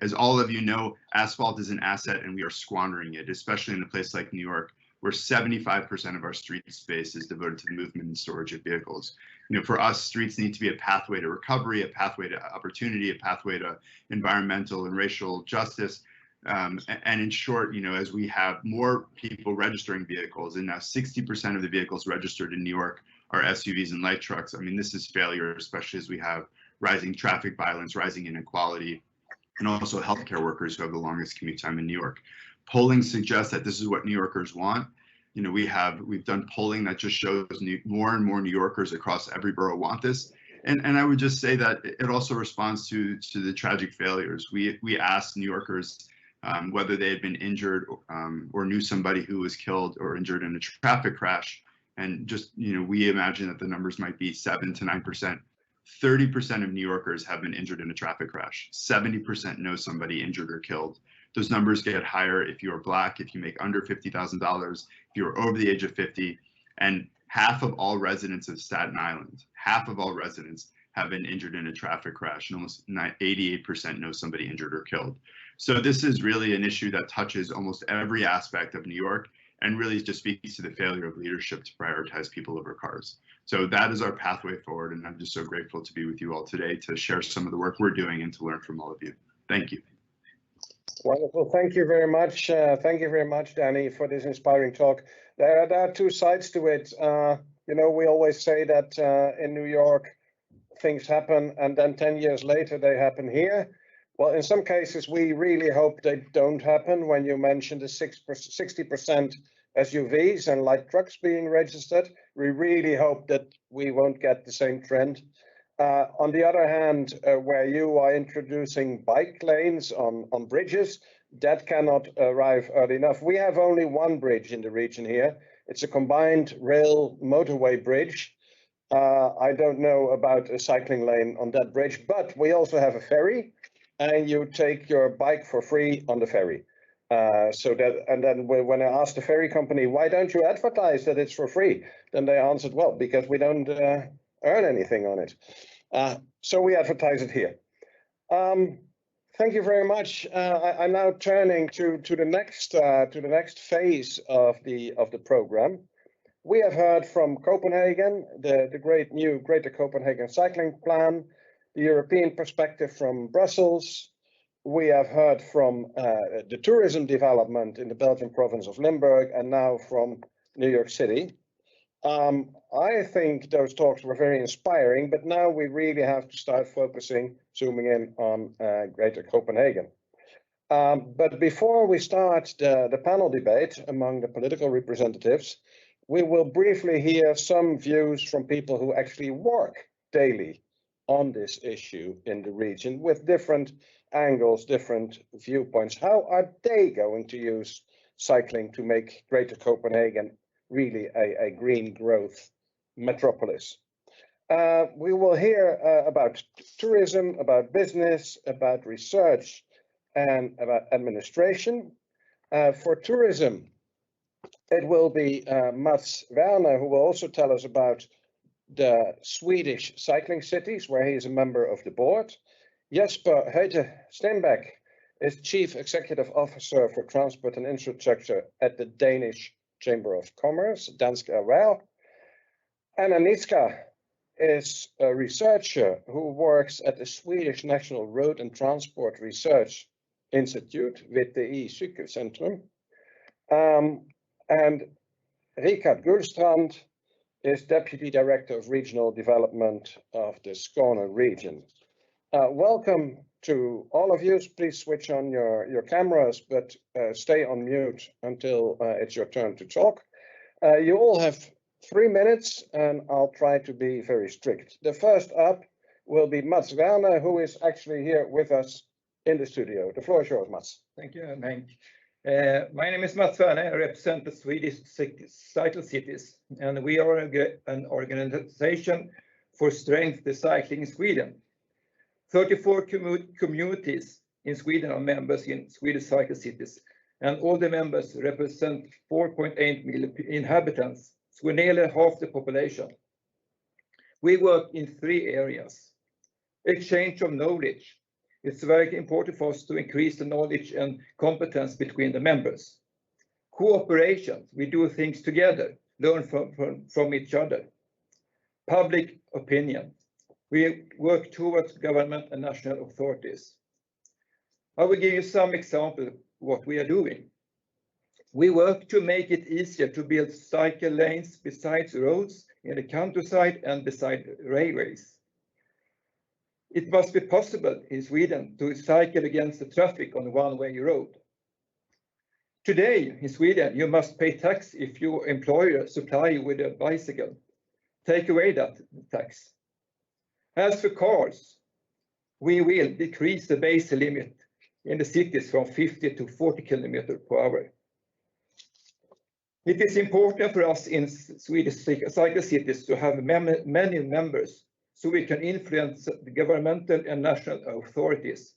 As all of you know, asphalt is an asset and we are squandering it, especially in a place like New York, where 75% of our street space is devoted to the movement and storage of vehicles. For us, streets need to be a pathway to recovery, a pathway to opportunity, a pathway to environmental and racial justice. And in short, as we have more people registering vehicles, and now 60% of the vehicles registered in New York are SUVs and light trucks. I mean, this is failure, especially as we have rising traffic violence, rising inequality, and also healthcare workers who have the longest commute time in New York. Polling suggests that this is what New Yorkers want. We've done polling that just shows more and more New Yorkers across every borough want this. And I would just say that it also responds to the tragic failures. We asked New Yorkers whether they had been injured or knew somebody who was killed or injured in a traffic crash. And just, we imagine that the numbers might be 7 to 9%. 30% of New Yorkers have been injured in a traffic crash. 70% know somebody injured or killed. Those numbers get higher if you're Black, if you make under $50,000, if you're over the age of 50, and half of all residents of Staten Island, half of all residents have been injured in a traffic crash, and almost 88% know somebody injured or killed. So this is really an issue that touches almost every aspect of New York and really just speaks to the failure of leadership to prioritize people over cars. So that is our pathway forward, and I'm just so grateful to be with you all today to share some of the work we're doing and to learn from all of you. Thank you. Wonderful. Thank you very much. Thank you very much, Danny, for this inspiring talk. There are 2 sides to it. We always say that in New York, things happen and then 10 years later they happen here. Well, in some cases, we really hope they don't happen. When you mentioned the 60% SUVs and light trucks being registered, we really hope that we won't get the same trend. On the other hand, where you are introducing bike lanes on bridges, that cannot arrive early enough. We have only one bridge in the region here. It's a combined rail motorway bridge. I don't know about a cycling lane on that bridge, but we also have a ferry, and you take your bike for free on the ferry. So that, and then when I asked the ferry company, why don't you advertise that it's for free? Then they answered, well, because we don't earn anything on it. So we advertise it here. Thank you very much. I'm now turning to the next phase of the program. We have heard from Copenhagen, the great new Greater Copenhagen cycling plan, the European perspective from Brussels. We have heard from the tourism development in the Belgian province of Limburg, and now from New York City. I think those talks were very inspiring, but now we really have to start zooming in on Greater Copenhagen. But before we start the panel debate among the political representatives, we will briefly hear some views from people who actually work daily on this issue in the region with different angles, different viewpoints. How are they going to use cycling to make Greater Copenhagen really a green growth metropolis? We will hear about tourism, about business, about research, and about administration. For tourism, it will be Mats Werner, who will also tell us about the Swedish cycling cities, where he is a member of the board. Jesper Høyde-Stenbæk is Chief Executive Officer for Transport and Infrastructure at the Danish Chamber of Commerce, Dansk Erhverv. Anna Niska is a researcher who works at the Swedish National Road and Transport Research Institute, VTI Cykelcentrum. And Richard Gullstrand is Deputy Director of Regional Development of the Skåne region. Welcome to all of you. Please switch on your cameras, but stay on mute until it's your turn to talk. You all have 3 minutes, and I'll try to be very strict. The first up will be Mats Werner, who is actually here with us in the studio. The floor is yours, Mats. Thank you, Henk. My name is Mats Werner. I represent the Swedish cycle cities, and we are an organization for strength the cycling in Sweden. 34 communities in Sweden are members in Swedish cycle cities, and all the members represent 4.8 million inhabitants, so nearly half the population. We work in 3 areas. Exchange of knowledge. It's very important for us to increase the knowledge and competence between the members. Cooperation. We do things together, learn from each other. Public opinion. We work towards government and national authorities. I will give you some examples of what we are doing. We work to make it easier to build cycle lanes beside roads in the countryside and beside railways. It must be possible in Sweden to cycle against the traffic on a one-way road. Today in Sweden, you must pay tax if your employer supplies you with a bicycle. Take away that tax. As for cars, we will decrease the base limit in the cities from 50 to 40 kilometers per hour. It is important for us in Swedish cycle cities to have many members, so we can influence the governmental and national authorities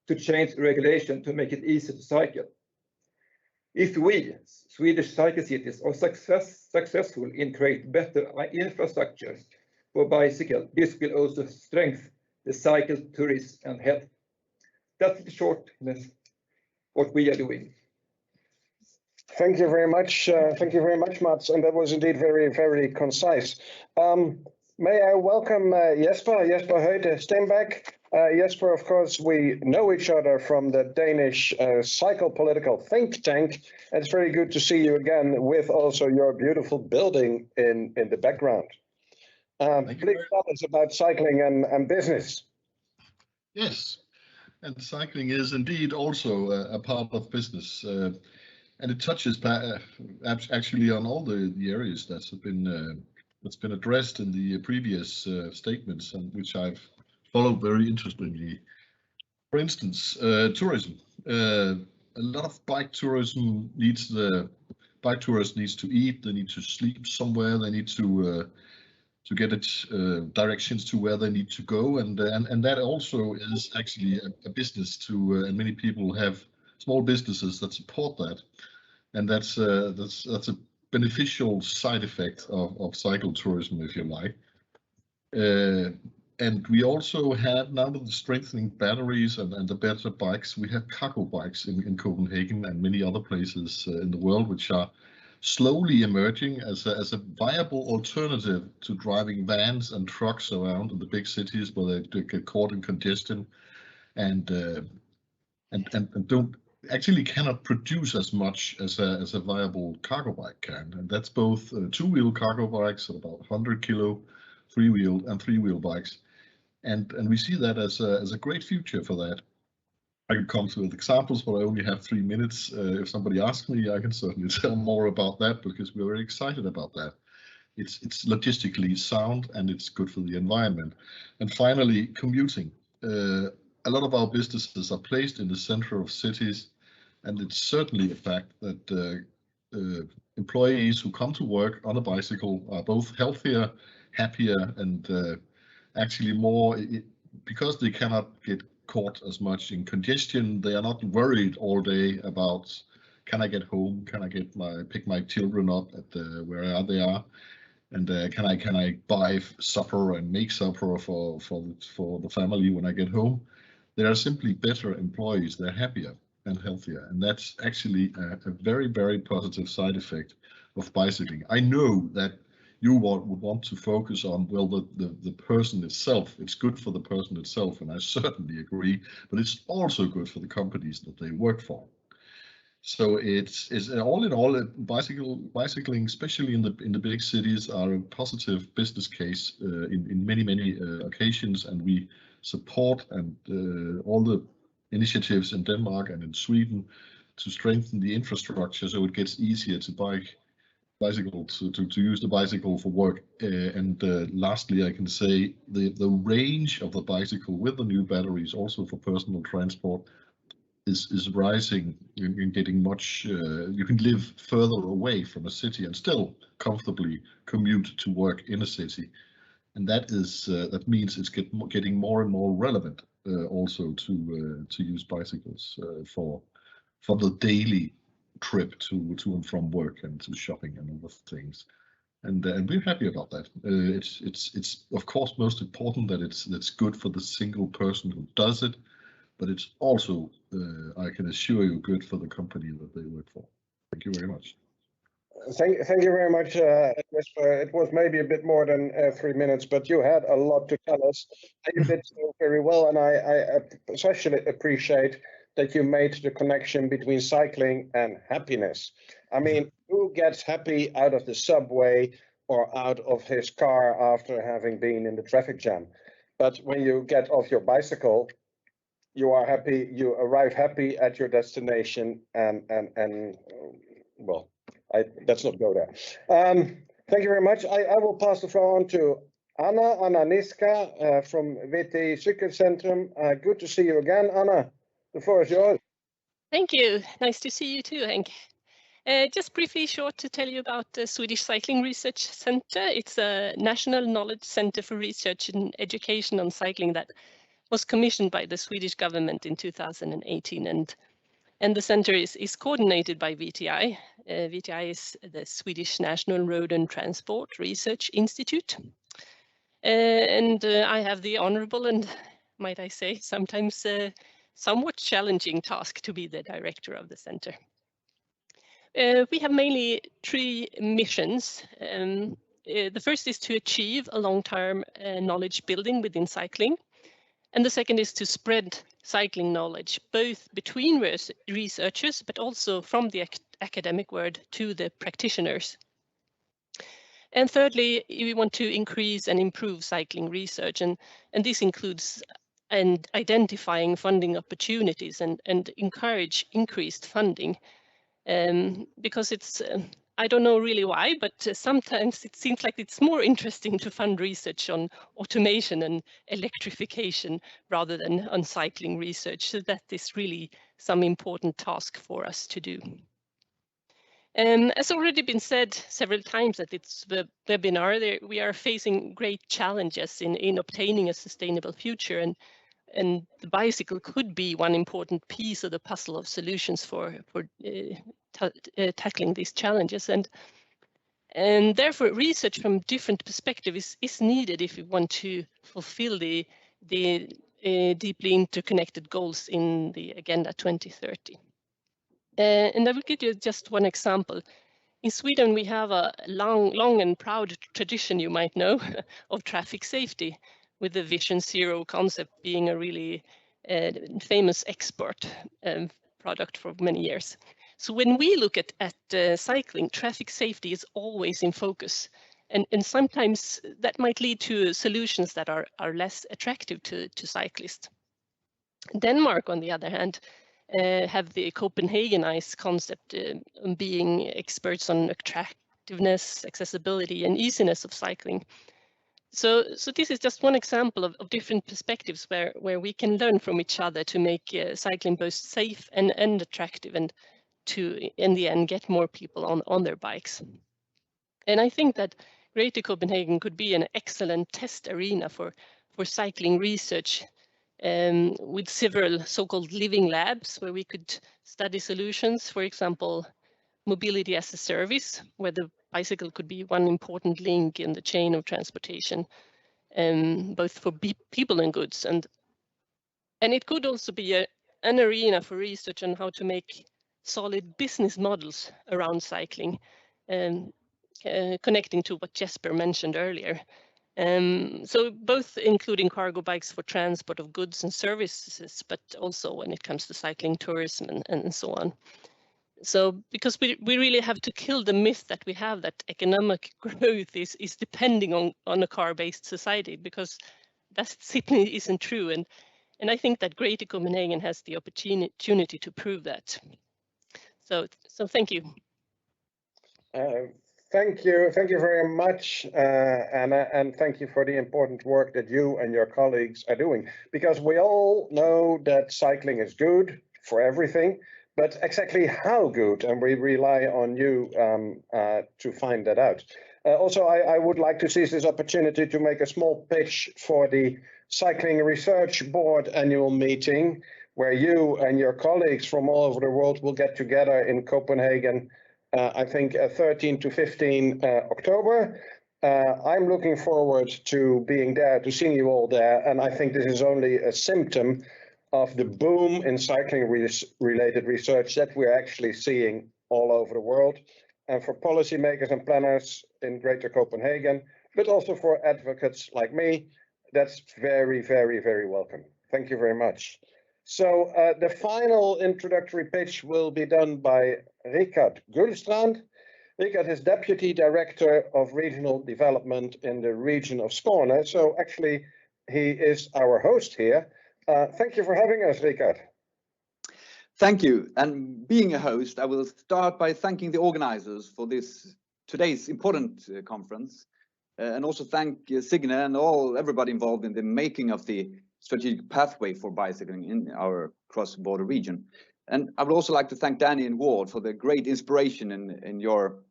to change regulation to make it easy to cycle. If we, Swedish cycle cities, are successful in creating better infrastructure for bicycle, this will also strengthen the cycle tourism and health. That's the short what we are doing. Thank you very much. Thank you very much, Mats. And that was indeed very, very concise. May I welcome Jesper Høyde-Stenbæk. Jesper, of course, we know each other from the Danish cycle political think tank. It's very good to see you again with also your beautiful building in the background. Please tell us about cycling and business. Yes, and cycling is indeed also a part of business. And it touches actually on all the areas that's been addressed in the previous statements, and which I've followed very interestingly. For instance, tourism. A lot of bike tourism bike tourists needs to eat. They need to sleep somewhere. They need to get directions to where they need to go, and that also is actually a business to, and many people have small businesses that support that, and that's a beneficial side effect of cycle tourism, if you like. And we also have, now with the strengthening batteries and the better bikes, we have cargo bikes in Copenhagen and many other places in the world, which are slowly emerging as a viable alternative to driving vans and trucks around in the big cities where they get caught in congestion and don't actually cannot produce as much as a viable cargo bike can. And that's both two-wheel cargo bikes at about 100 kilo, three-wheeled and three-wheel bikes. And we see that as a great future for that. I can come to with examples, but I only have 3 minutes. If somebody asks me, I can certainly tell more about that because we're very excited about that. It's logistically sound and it's good for the environment. And finally, commuting. A lot of our businesses are placed in the center of cities, and it's certainly a fact that employees who come to work on a bicycle are both healthier, happier, and actually more, because they cannot get caught as much in congestion. They are not worried all day about, can I get home? Can I pick my children up at where they are? And can I buy supper and make supper for the family when I get home? They are simply better employees. They're happier and healthier, and that's actually a very, very positive side effect of bicycling. I know that you would want to focus on, well, the person itself. It's good for the person itself, and I certainly agree, but it's also good for the companies that they work for. So it's all in all, bicycling, especially in the big cities, are a positive business case in many occasions, and we support and all the initiatives in Denmark and in Sweden to strengthen the infrastructure so it gets easier to to use the bicycle for work. And lastly, I can say the range of the bicycle with the new batteries, also for personal transport, is rising. You're getting much. You can live further away from a city and still comfortably commute to work in a city, and that means it's getting more and more relevant also to use bicycles for the daily trip to and from work and to shopping and other things. And we're happy about that. It's of course most important that it's good for the single person who does it, but it's also, I can assure you, good for the company that they work for. Thank you very much. Thank you very much, Jesper. It was maybe a bit more than 3 minutes, but you had a lot to tell us, and you did so very well. And I especially appreciate that you made the connection between cycling and happiness. I mean, who gets happy out of the subway or out of his car after having been in the traffic jam? But when you get off your bicycle, you are happy, you arrive happy at your destination, and well, let's not go there. Thank you very much. I will pass the floor on to Anna Niska from VT Cykelcentrum. Good to see you again, Anna. The floor is yours. Thank you. Nice to see you too, Henk. Just briefly short to tell you about the Swedish Cycling Research Center. It's a national knowledge center for research and education on cycling that was commissioned by the Swedish government in 2018, and the center is coordinated by VTI. VTI is the Swedish National Road and Transport Research Institute. And I have the honorable and, might I say, sometimes somewhat challenging task to be the director of the center. We have mainly 3 missions. The first is to achieve a long-term knowledge building within cycling. And the second is to spread cycling knowledge, both between researchers, but also from the academic world to the practitioners. And thirdly, we want to increase and improve cycling research, and this includes identifying funding opportunities and encourage increased funding, because it's I don't know really why, but sometimes it seems like it's more interesting to fund research on automation and electrification rather than on cycling research. So that is really some important task for us to do. As already been said several times at this webinar, we are facing great challenges in obtaining a sustainable future, and and the bicycle could be one important piece of the puzzle of solutions for tackling these challenges. And therefore, research from different perspectives is needed if we want to fulfill the deeply interconnected goals in the Agenda 2030. And I will give you just one example. In Sweden, we have a long and proud tradition, you might know, of traffic safety, with the Vision Zero concept being a really famous export product for many years. So when we look at cycling, traffic safety is always in focus. And sometimes that might lead to solutions that are less attractive to cyclists. Denmark, on the other hand, have the Copenhagenized concept, being experts on attractiveness, accessibility, and easiness of cycling. So this is just one example of different perspectives where we can learn from each other to make cycling both safe and attractive, and to, in the end, get more people on their bikes. And I think that Greater Copenhagen could be an excellent test arena for cycling research, with several so-called living labs where we could study solutions, for example, mobility as a service, where the bicycle could be one important link in the chain of transportation, both for people and goods. And it could also be an arena for research on how to make solid business models around cycling, connecting to what Jesper mentioned earlier. So both including cargo bikes for transport of goods and services, but also when it comes to cycling tourism and so on. So because we really have to kill the myth that we have that economic growth is depending on a car-based society, because that simply isn't true. And I think that Greater Copenhagen has the opportunity to prove that. So thank you. Thank you very much, Anna, and thank you for the important work that you and your colleagues are doing, because we all know that cycling is good for everything, but exactly how good, and we rely on you to find that out. Also, I would like to seize this opportunity to make a small pitch for the Cycling Research Board annual meeting, where you and your colleagues from all over the world will get together in Copenhagen, I think 13 to 15 October. I'm looking forward to being there, to seeing you all there, and I think this is only a symptom of the boom in cycling related research that we're actually seeing all over the world, and for policymakers and planners in Greater Copenhagen, but also for advocates like me, that's very, very, very welcome. Thank you very much. So the final introductory pitch will be done by Richard Gullstrand. Richard is Deputy Director of Regional Development in the region of Skåne. So actually, he is our host here. Thank you for having us, Richard. Thank you. And being a host, I will start by thanking the organizers for today's important conference, and also thank Signe and everybody involved in the making of the strategic pathway for bicycling in our cross-border region. And I would also like to thank Danny and Ward for the great inspiration in your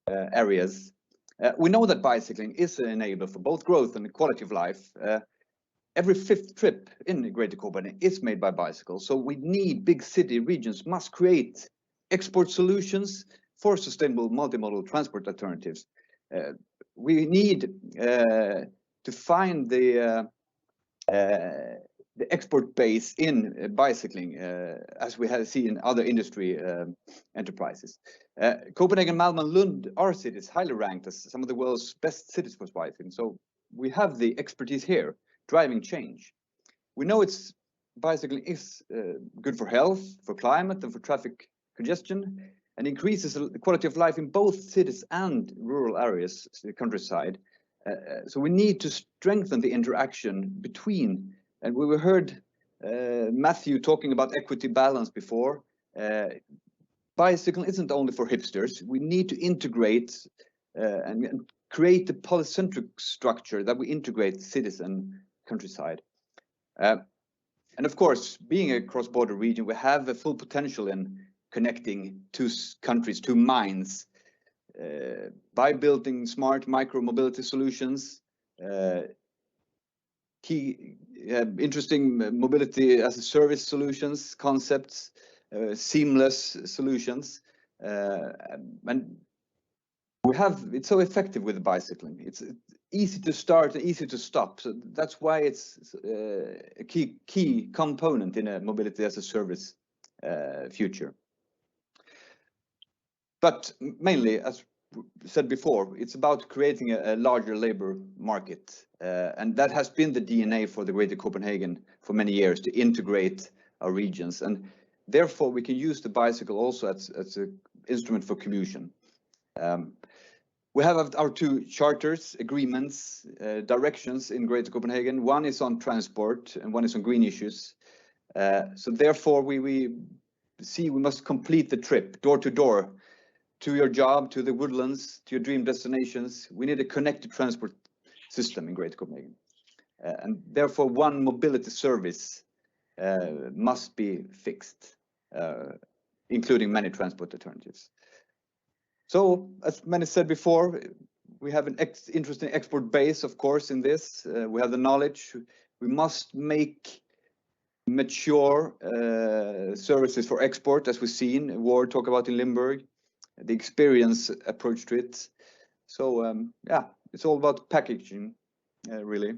areas. We know that bicycling is an enabler for both growth and quality of life. Every fifth trip in Greater Copenhagen is made by bicycle, so we need big city regions must create export solutions for sustainable multimodal transport alternatives. We need to find the export base in bicycling, as we have seen in other industry enterprises. Copenhagen, Malmö, and Lund are cities highly ranked as some of the world's best cities for bicycling. So we have the expertise here, driving change. We know bicycling is good for health, for climate, and for traffic congestion, and increases the quality of life in both cities and rural areas, the countryside. So we need to strengthen the interaction between, and we heard Matthew talking about equity balance before. Bicycling isn't only for hipsters. We need to integrate and create a polycentric structure that we integrate cities and countryside. And of course, being a cross-border region, we have a full potential in connecting two countries, two minds, by building smart micro-mobility solutions, key interesting mobility as a service solutions, concepts, seamless solutions, and it's so effective with bicycling. It's easy to start and easy to stop. So that's why it's a key component in a mobility as a service future. But mainly, as said before, it's about creating a larger labor market. And that has been the DNA for the Greater Copenhagen for many years, to integrate our regions. And therefore, we can use the bicycle also as an instrument for commuting. We have our two charters, agreements, directions in Greater Copenhagen. One is on transport and one is on green issues. So therefore, we must complete the trip door to door, to your job, to the woodlands, to your dream destinations. We need a connected transport system in Greater Copenhagen. And therefore, one mobility service must be fixed, including many transport alternatives. So, as many said before, we have an interesting export base, of course, in this. We have the knowledge. We must make mature services for export, as we've seen, Ward talk about in Limburg, the experience approach to it. So, yeah, it's all about packaging, really.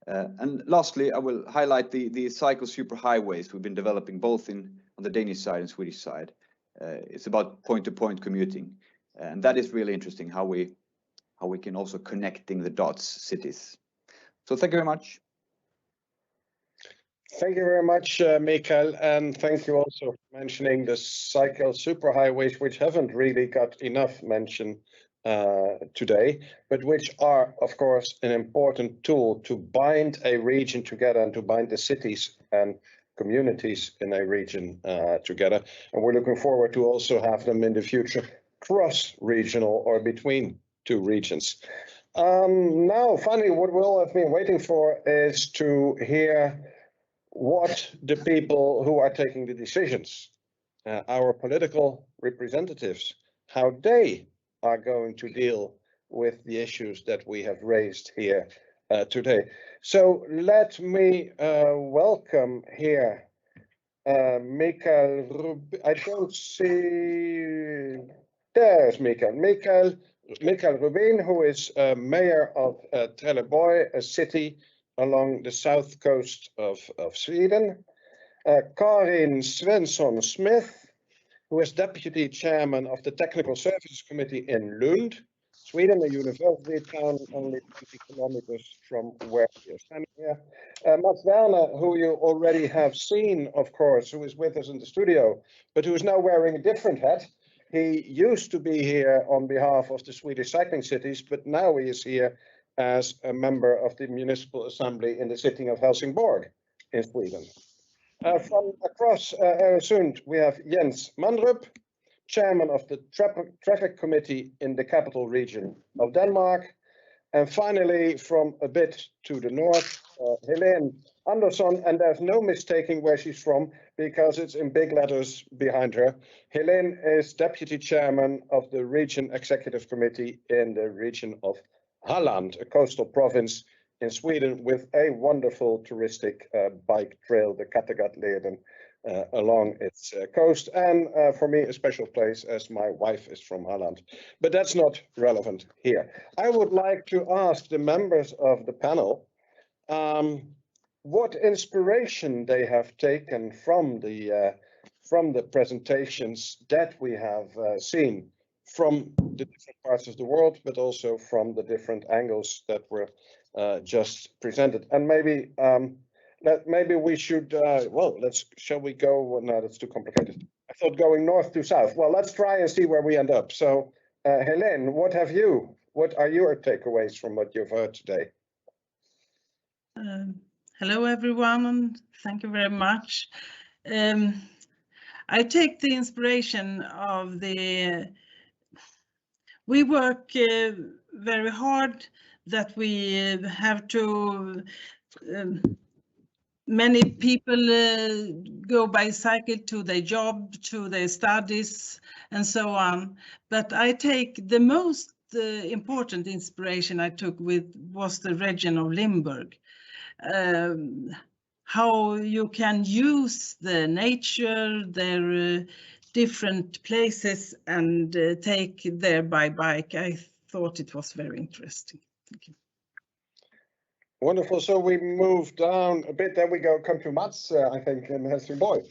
And lastly, I will highlight the cycle superhighways we've been developing both on the Danish side and Swedish side. It's about point-to-point commuting, and that is really interesting how we can also connecting the dots cities. So thank you very much. Thank you very much, Mikael, and thank you also for mentioning the cycle superhighways, which haven't really got enough mention today, but which are, of course, an important tool to bind a region together and to bind the cities and communities in a region together. And we're looking forward to also have them in the future cross-regional or between two regions. Now, finally, what we all have been waiting for is to hear what the people who are taking the decisions, our political representatives, how they are going to deal with the issues that we have raised here today. So let me welcome here Mikael. I don't see. There's Mikael. Mikael Rubin, who is mayor of Trelleborg, a city along the south coast of Sweden. Karin Svensson-Smith, who is deputy chairman of the Technical Services Committee in Lund, Sweden, a university town only 20 kilometers from where we are standing here. Mats Werner, who you already have seen, of course, who is with us in the studio, but who is now wearing a different hat. He used to be here on behalf of the Swedish cycling cities, but now he is here as a member of the Municipal Assembly in the city of Helsingborg in Sweden. From across Öresund, we have Jens Mandrup, chairman of the traffic committee in the capital region of Denmark. And finally, from a bit to the north, Helene Andersson, and there's no mistaking where she's from because it's in big letters behind her. Helene is deputy chairman of the region executive committee in the region of Halland, a coastal province in Sweden with a wonderful touristic bike trail, the Kattegattleden, along its coast, and for me a special place as my wife is from Halland. But that's not relevant here. I would like to ask the members of the panel what inspiration they have taken from the presentations that we have seen from the different parts of the world, but also from the different angles that were just presented. And maybe we should, shall we go? Well, no, that's too complicated. I thought going north to south. Well, let's try and see where we end up. So, Helene, what are your takeaways from what you've heard today? Hello, everyone, and thank you very much. I take the inspiration of we work very hard, that we have to, many people go by cycle to their job, to their studies, and so on. But I take the most important inspiration I took was the region of Limburg. how you can use the nature, their different places, and take there by bike. I thought it was very interesting. Thank you. Wonderful. So we move down a bit, then we come to Mats, I think, in Helsingborg.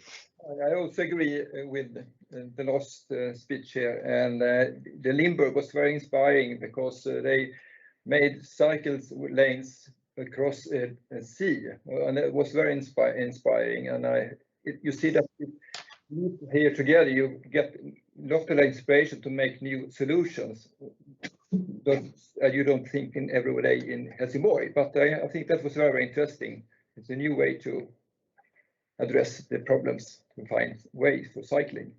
I also agree with the last speech here, and the Limburg was very inspiring because they made cycles lanes across a sea, and it was very inspiring. And you see that here together you get a lot of inspiration to make new solutions. You don't think in every day in Helsingborg, but I think that was very interesting. It's a new way to address the problems, to find ways for cycling.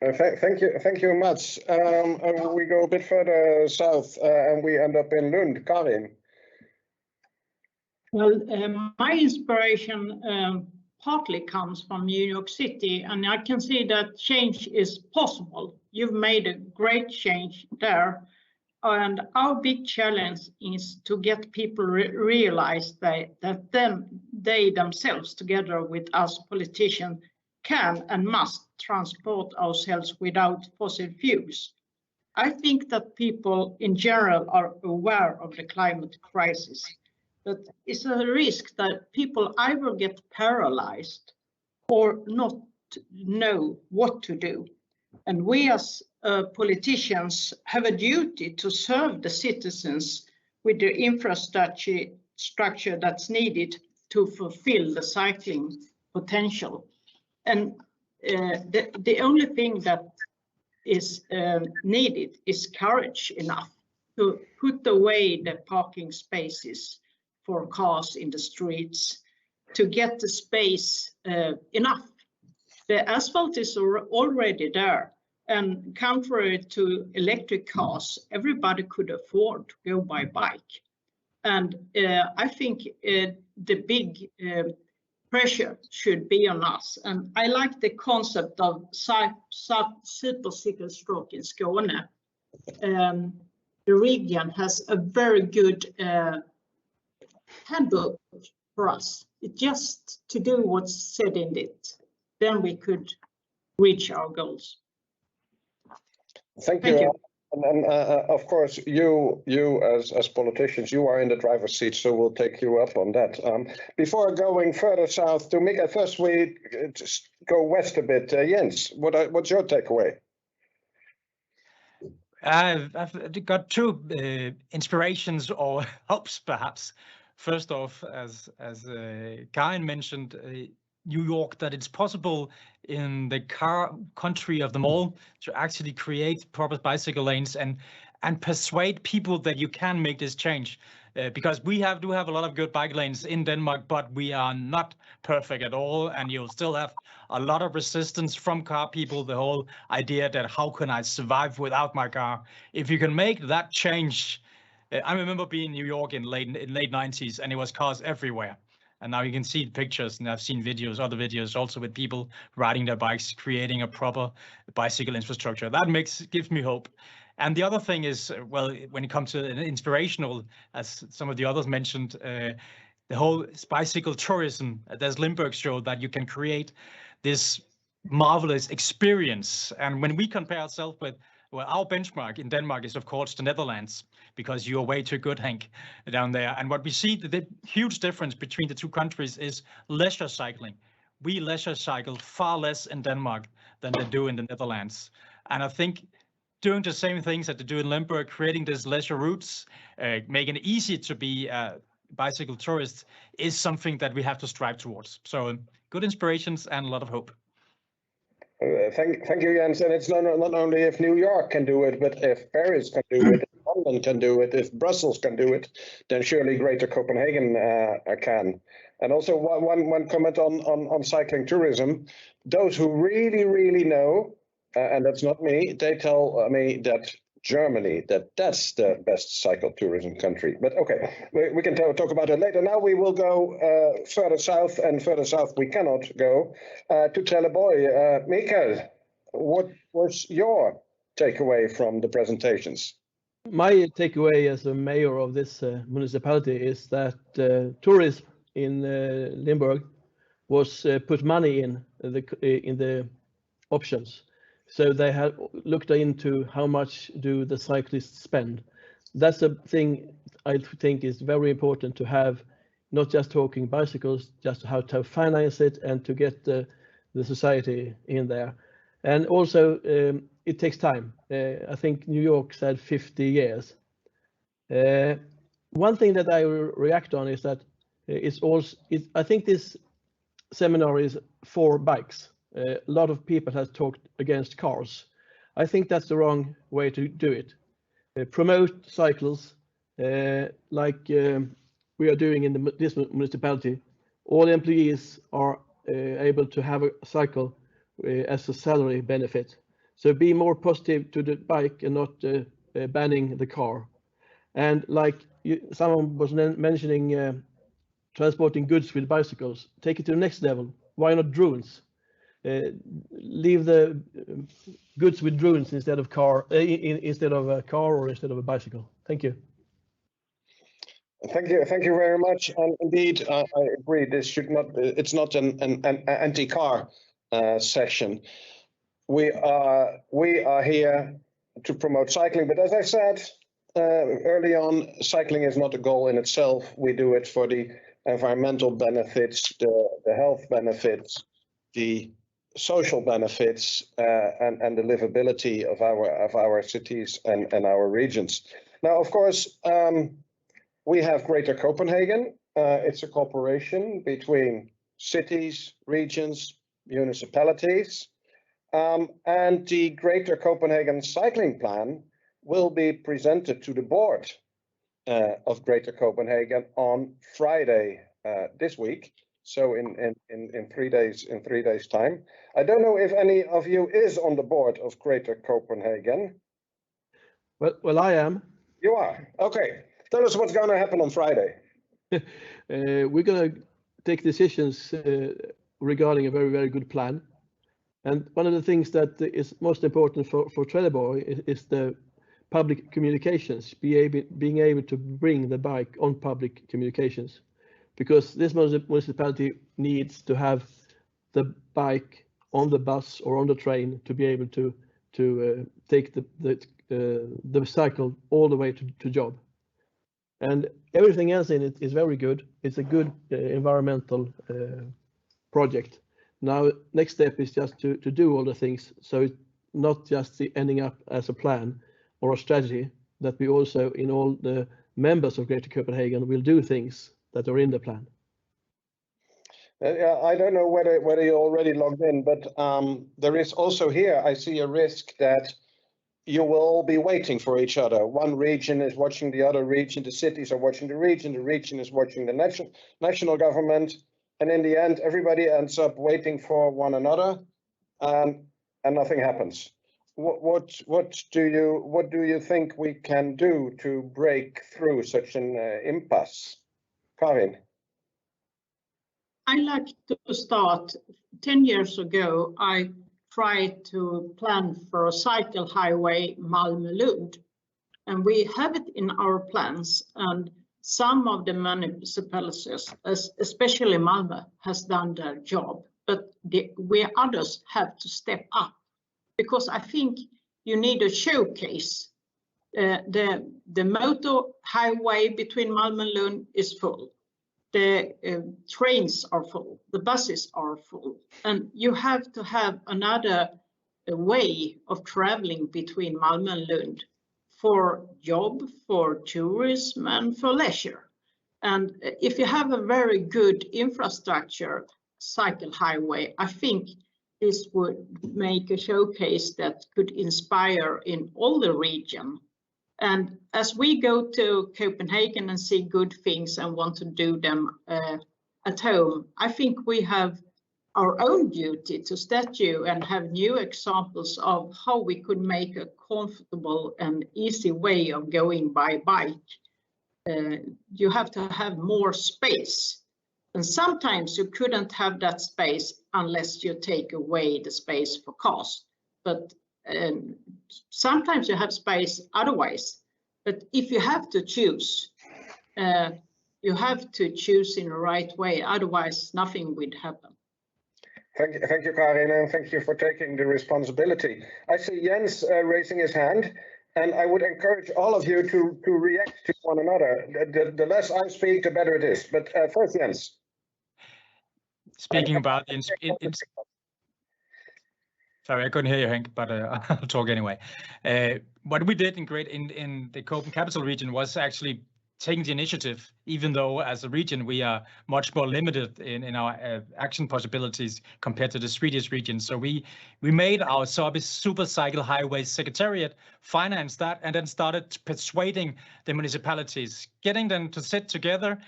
Thank you much. We go a bit further south and we end up in Lund. Karin. Well, my inspiration partly comes from New York City, and I can see that change is possible. You've made a great change there, and our big challenge is to get people realize that they themselves, together with us politicians, can and must transport ourselves without fossil fuels. I think that people in general are aware of the climate crisis, but it's a risk that people either get paralyzed or not know what to do. And we as politicians have a duty to serve the citizens with the infrastructure that's needed to fulfill the cycling potential. And the only thing that is needed is courage enough to put away the parking spaces for cars in the streets, to get the space enough. The asphalt is already there, and contrary to electric cars, everybody could afford to go by bike. And I think the big pressure should be on us. And I like the concept of supercycle stroke in Skåne. The region has a very good handbook for us. It's just to do what's said in it. Then we could reach our goals. Thank you. And of course, you as politicians, you are in the driver's seat, so we'll take you up on that. Before going further south to Mika, first we just go west a bit. Jens, what's your takeaway? I've got two inspirations or hopes, perhaps. First off, as Karin mentioned, New York, that it's possible in the country of them all to actually create proper bicycle lanes and persuade people that you can make this change. Because we do have a lot of good bike lanes in Denmark, but we are not perfect at all. And you'll still have a lot of resistance from car people, the whole idea that how can I survive without my car? If you can make that change, I remember being in New York in late 90s and it was cars everywhere. And now you can see pictures, and I've seen videos, other videos also with people riding their bikes, creating a proper bicycle infrastructure. That gives me hope. And the other thing is, well, when it comes to inspirational, as some of the others mentioned, the whole bicycle tourism, as Limburg showed, that you can create this marvelous experience. And when we compare ourselves with, well, our benchmark in Denmark is, of course, the Netherlands, because you're way too good, Hank, down there. And what we see, the huge difference between the two countries is leisure cycling. We leisure cycle far less in Denmark than they do in the Netherlands. And I think doing the same things that they do in Limburg, creating these leisure routes, making it easy to be a bicycle tourist, is something that we have to strive towards. So good inspirations and a lot of hope. Thank you, Jens. And it's not only if New York can do it, but if Paris can do it, if London can do it, if Brussels can do it, then surely Greater Copenhagen can. And also one comment on cycling tourism. Those who really know, and that's not me, they tell me that Germany, that's the best cycle tourism country. But okay, we can talk about it later. Now we will go further south, and further south we cannot go, to Trelleborg. Mikael, what was your takeaway from the presentations? My takeaway as a mayor of this municipality is that tourism in Limburg was put money in the options. So they have looked into how much do the cyclists spend. That's a thing I think is very important to have, not just talking bicycles, just how to finance it and to get the society in there. And also it takes time. I think New York said 50 years. One thing that I react on is that I think this seminar is for bikes. A lot of people have talked against cars. I think that's the wrong way to do it. Promote cycles like we are doing in this municipality. All employees are able to have a cycle as a salary benefit. So be more positive to the bike and not banning the car. And like someone was mentioning transporting goods with bicycles, take it to the next level. Why not drones? Leave the goods with drones instead of instead of a car or instead of a bicycle. Thank you. Thank you very much. And indeed, I agree. This should not. It's not an anti-car session. We are here to promote cycling. But as I said early on, cycling is not a goal in itself. We do it for the environmental benefits, the health benefits, the social benefits, and the livability of our cities and our regions. Now, of course, we have Greater Copenhagen. It's a cooperation between cities, regions, municipalities, and the Greater Copenhagen Cycling Plan will be presented to the board of Greater Copenhagen on Friday this week. So in 3 days, in 3 days' time. I don't know if any of you is on the board of Greater Copenhagen. Well, I am. You are. Okay. Tell us what's going to happen on Friday. We're going to take decisions regarding a very, very good plan. And one of the things that is most important for Trelleborg is the public communications, being able to bring the bike on public communications. Because this municipality needs to have the bike on the bus or on the train to be able to take the cycle all the way to job. And everything else in it is very good. It's a good environmental project. Now, next step is just to do all the things. So it's not just ending up as a plan or a strategy, that we also, in all the members of Greater Copenhagen, will do things that are in the plan. I don't know whether you're already logged in, but there is also here, I see a risk that you will all be waiting for each other. One region is watching the other region, the cities are watching the region is watching the national government, and in the end, everybody ends up waiting for one another, and nothing happens. What do you think we can do to break through such an impasse? Karin? I like to start. 10 years ago, I tried to plan for a cycle highway Malmö-Lund, and we have it in our plans, and some of the municipalities, especially Malmö, has done their job, but we others have to step up, because I think you need a showcase. The motor highway between Malmö and Lund is full. The trains are full, the buses are full, and you have to have another way of traveling between Malmö and Lund for job, for tourism, and for leisure. And if you have a very good infrastructure cycle highway, I think this would make a showcase that could inspire in all the region. And as we go to Copenhagen and see good things and want to do them at home, I think we have our own duty to statue and have new examples of how we could make a comfortable and easy way of going by bike. You have to have more space. And sometimes you couldn't have that space unless you take away the space for cars. But sometimes you have space otherwise. But if you have to choose, you have to choose in the right way, otherwise nothing would happen. Thank you, Karin, and thank you for taking the responsibility. I see Jens raising his hand, and I would encourage all of you to react to one another. The less I speak, the better it is. But first, Jens. Speaking about sorry, I couldn't hear you, Henk, but I'll talk anyway. What we did in the Copenhagen capital region was actually taking the initiative, even though as a region we are much more limited in our action possibilities compared to the Swedish region. So we made our super cycle highway secretariat, financed that, and then started persuading the municipalities, getting them to sit together,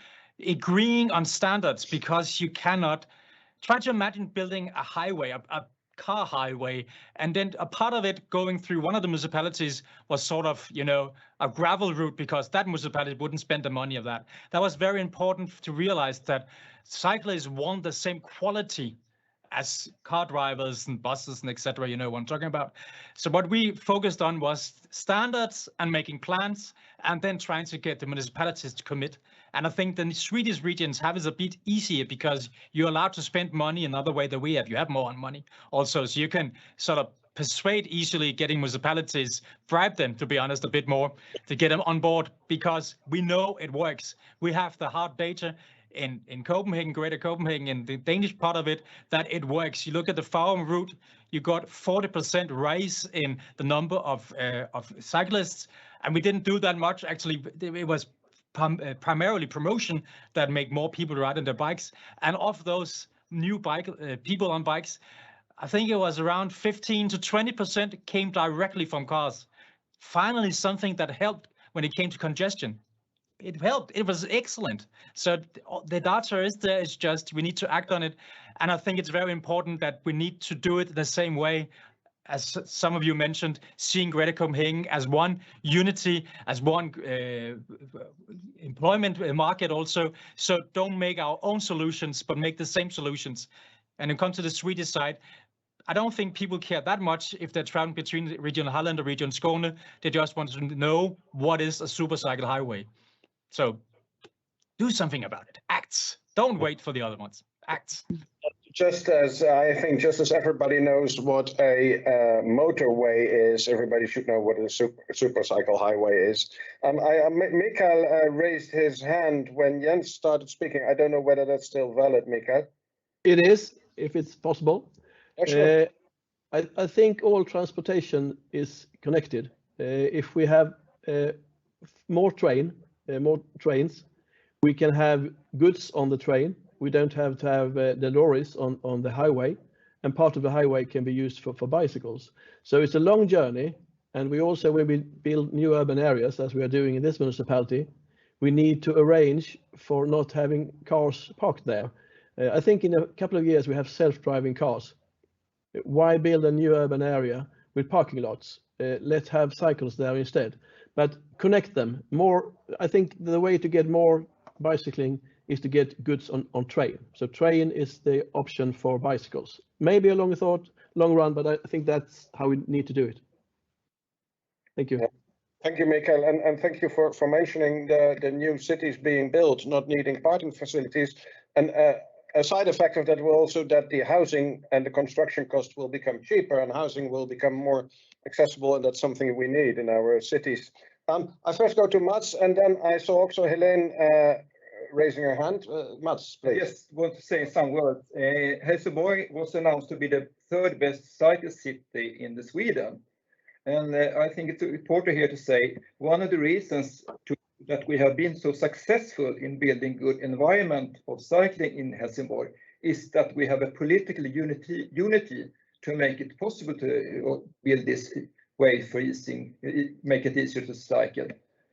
agreeing on standards, because you cannot try to imagine building a highway, a car highway, and then a part of it going through one of the municipalities was sort of, you know, a gravel route, because that municipality wouldn't spend the money of that. That was very important to realize that cyclists want the same quality as car drivers and buses and etc. You know what I'm talking about. So what we focused on was standards and making plans, and then trying to get the municipalities to commit. And I think the Swedish regions have it a bit easier because you're allowed to spend money another way than we have. You have more money also, so you can sort of persuade easily, getting municipalities, bribe them, to be honest, a bit more to get them on board, because we know it works. We have the hard data in Copenhagen, Greater Copenhagen, and the Danish part of it, that it works. You look at the Farum route, you got 40% rise in the number of cyclists, and we didn't do that much. Actually, it was primarily promotion that make more people ride on their bikes. And of those new people on bikes, I think it was around 15 to 20% came directly from cars. Finally, something that helped when it came to congestion. It helped. It was excellent. So the data is there. It's just we need to act on it. And I think it's very important that we need to do it the same way as some of you mentioned, seeing Greater Copenhagen as one unity, as one employment market also. So don't make our own solutions, but make the same solutions. And when it comes to the Swedish side, I don't think people care that much if they're traveling between Region Halland or Region Skåne. They just want to know what is a supercycle highway. So do something about it. Act. Don't wait for the other ones. Act. Just as I think, just as everybody knows what a motorway is, everybody should know what a supercycle highway is. Mikael raised his hand when Jens started speaking. I don't know whether that's still valid, Mikael. It is, if it's possible. Sure. I think all transportation is connected. If we have more trains, we can have goods on the train. We don't have to have the lorries on the highway, and part of the highway can be used for bicycles. So it's a long journey, and we also, when we build new urban areas, as we are doing in this municipality, we need to arrange for not having cars parked there. I think in a couple of years we have self-driving cars. Why build a new urban area with parking lots? Let's have cycles there instead, but connect them more. I think the way to get more bicycling is to get goods on train. So train is the option for bicycles. Maybe a long run, but I think that's how we need to do it. Thank you. Yeah. Thank you, Mikael, and thank you for mentioning the new cities being built, not needing parking facilities. And a side effect of that will also that the housing and the construction cost will become cheaper, and housing will become more accessible, and that's something we need in our cities. I first go to Mats, and then I saw also Helene raising her hand. Mats, please. Yes, want to say some words. Helsingborg was announced to be the third best cycle city in Sweden. And I think it's important here to say one of the reasons that we have been so successful in building good environment of cycling in Helsingborg is that we have a political unity to make it possible to build this way for make it easier to cycle.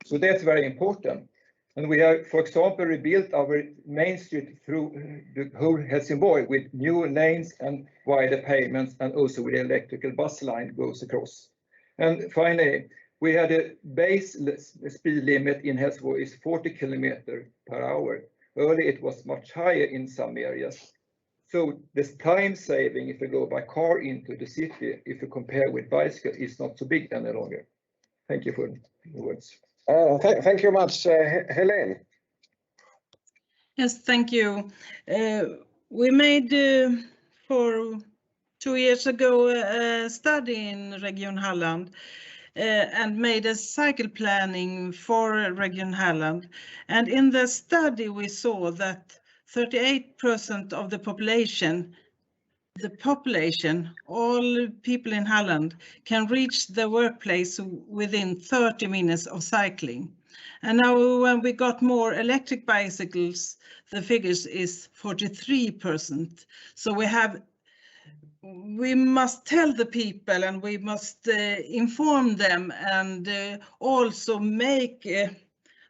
So that's very important. And we have, for example, rebuilt our main street through the whole Helsingborg with new lanes and wider pavements, and also with the electrical bus line goes across. And finally, we had a base speed limit in Helsingborg is 40 km/h. Earlier it was much higher in some areas. So this time saving, if you go by car into the city, if you compare with bicycle, is not so big any longer. Thank you for the words. Thank you much, Helene. Yes, thank you. We made for 2 years ago a study in Region Halland and made a cycle planning for Region Halland. And in the study we saw that 38% of the population, all people in Halland, can reach the workplace within 30 minutes of cycling. And now when we got more electric bicycles, the figures is 43%. So we must tell the people and we must inform them and also make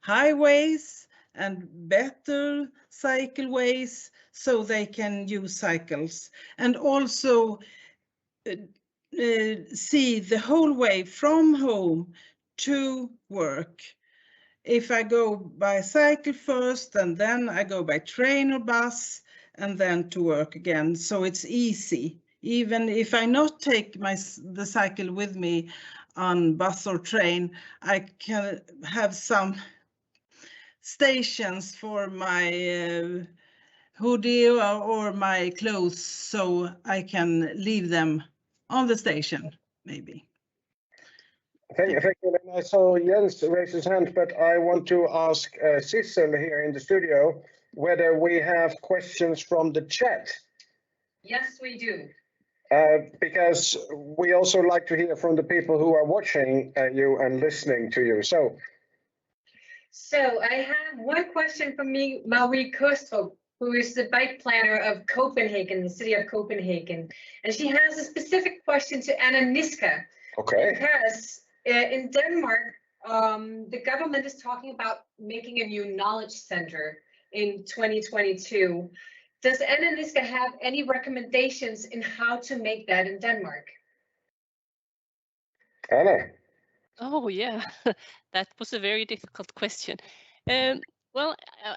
highways and better cycleways so they can use cycles, and also see the whole way from home to work. If I go by cycle first and then I go by train or bus and then to work again, so it's easy. Even if I not take the cycle with me on bus or train, I can have some stations for my hoodie or my clothes, so I can leave them on the station, maybe. Thank you. I saw Jens raise his hand, but I want to ask Sissel here in the studio whether we have questions from the chat. Yes, we do. Because we also like to hear from the people who are watching you and listening to you. So I have one question from Marie Kostrup, who is the bike planner of Copenhagen, the city of Copenhagen. And she has a specific question to Anna Niska. Okay. Because in Denmark, the government is talking about making a new knowledge center in 2022. Does Anna Niska have any recommendations in how to make that in Denmark? Anna. Oh, yeah, that was a very difficult question. Well,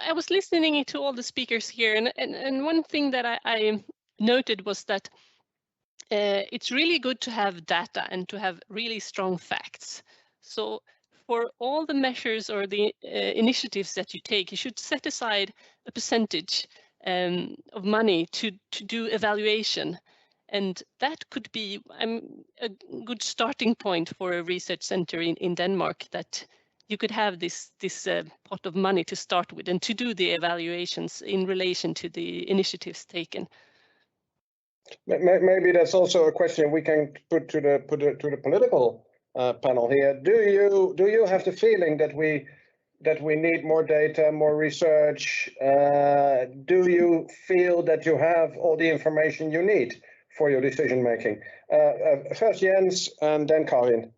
I was listening to all the speakers here, and one thing that I noted was that it's really good to have data and to have really strong facts. So for all the measures or the initiatives that you take, you should set aside a percentage of money to do evaluation. And that could be a good starting point for a research center in Denmark, that you could have this pot of money to start with and to do the evaluations in relation to the initiatives taken. Maybe that's also a question we can put to the political panel here. Do you have the feeling that we need more data, more research? Do you feel that you have all the information you need for your decision making? First Jens and then Karin.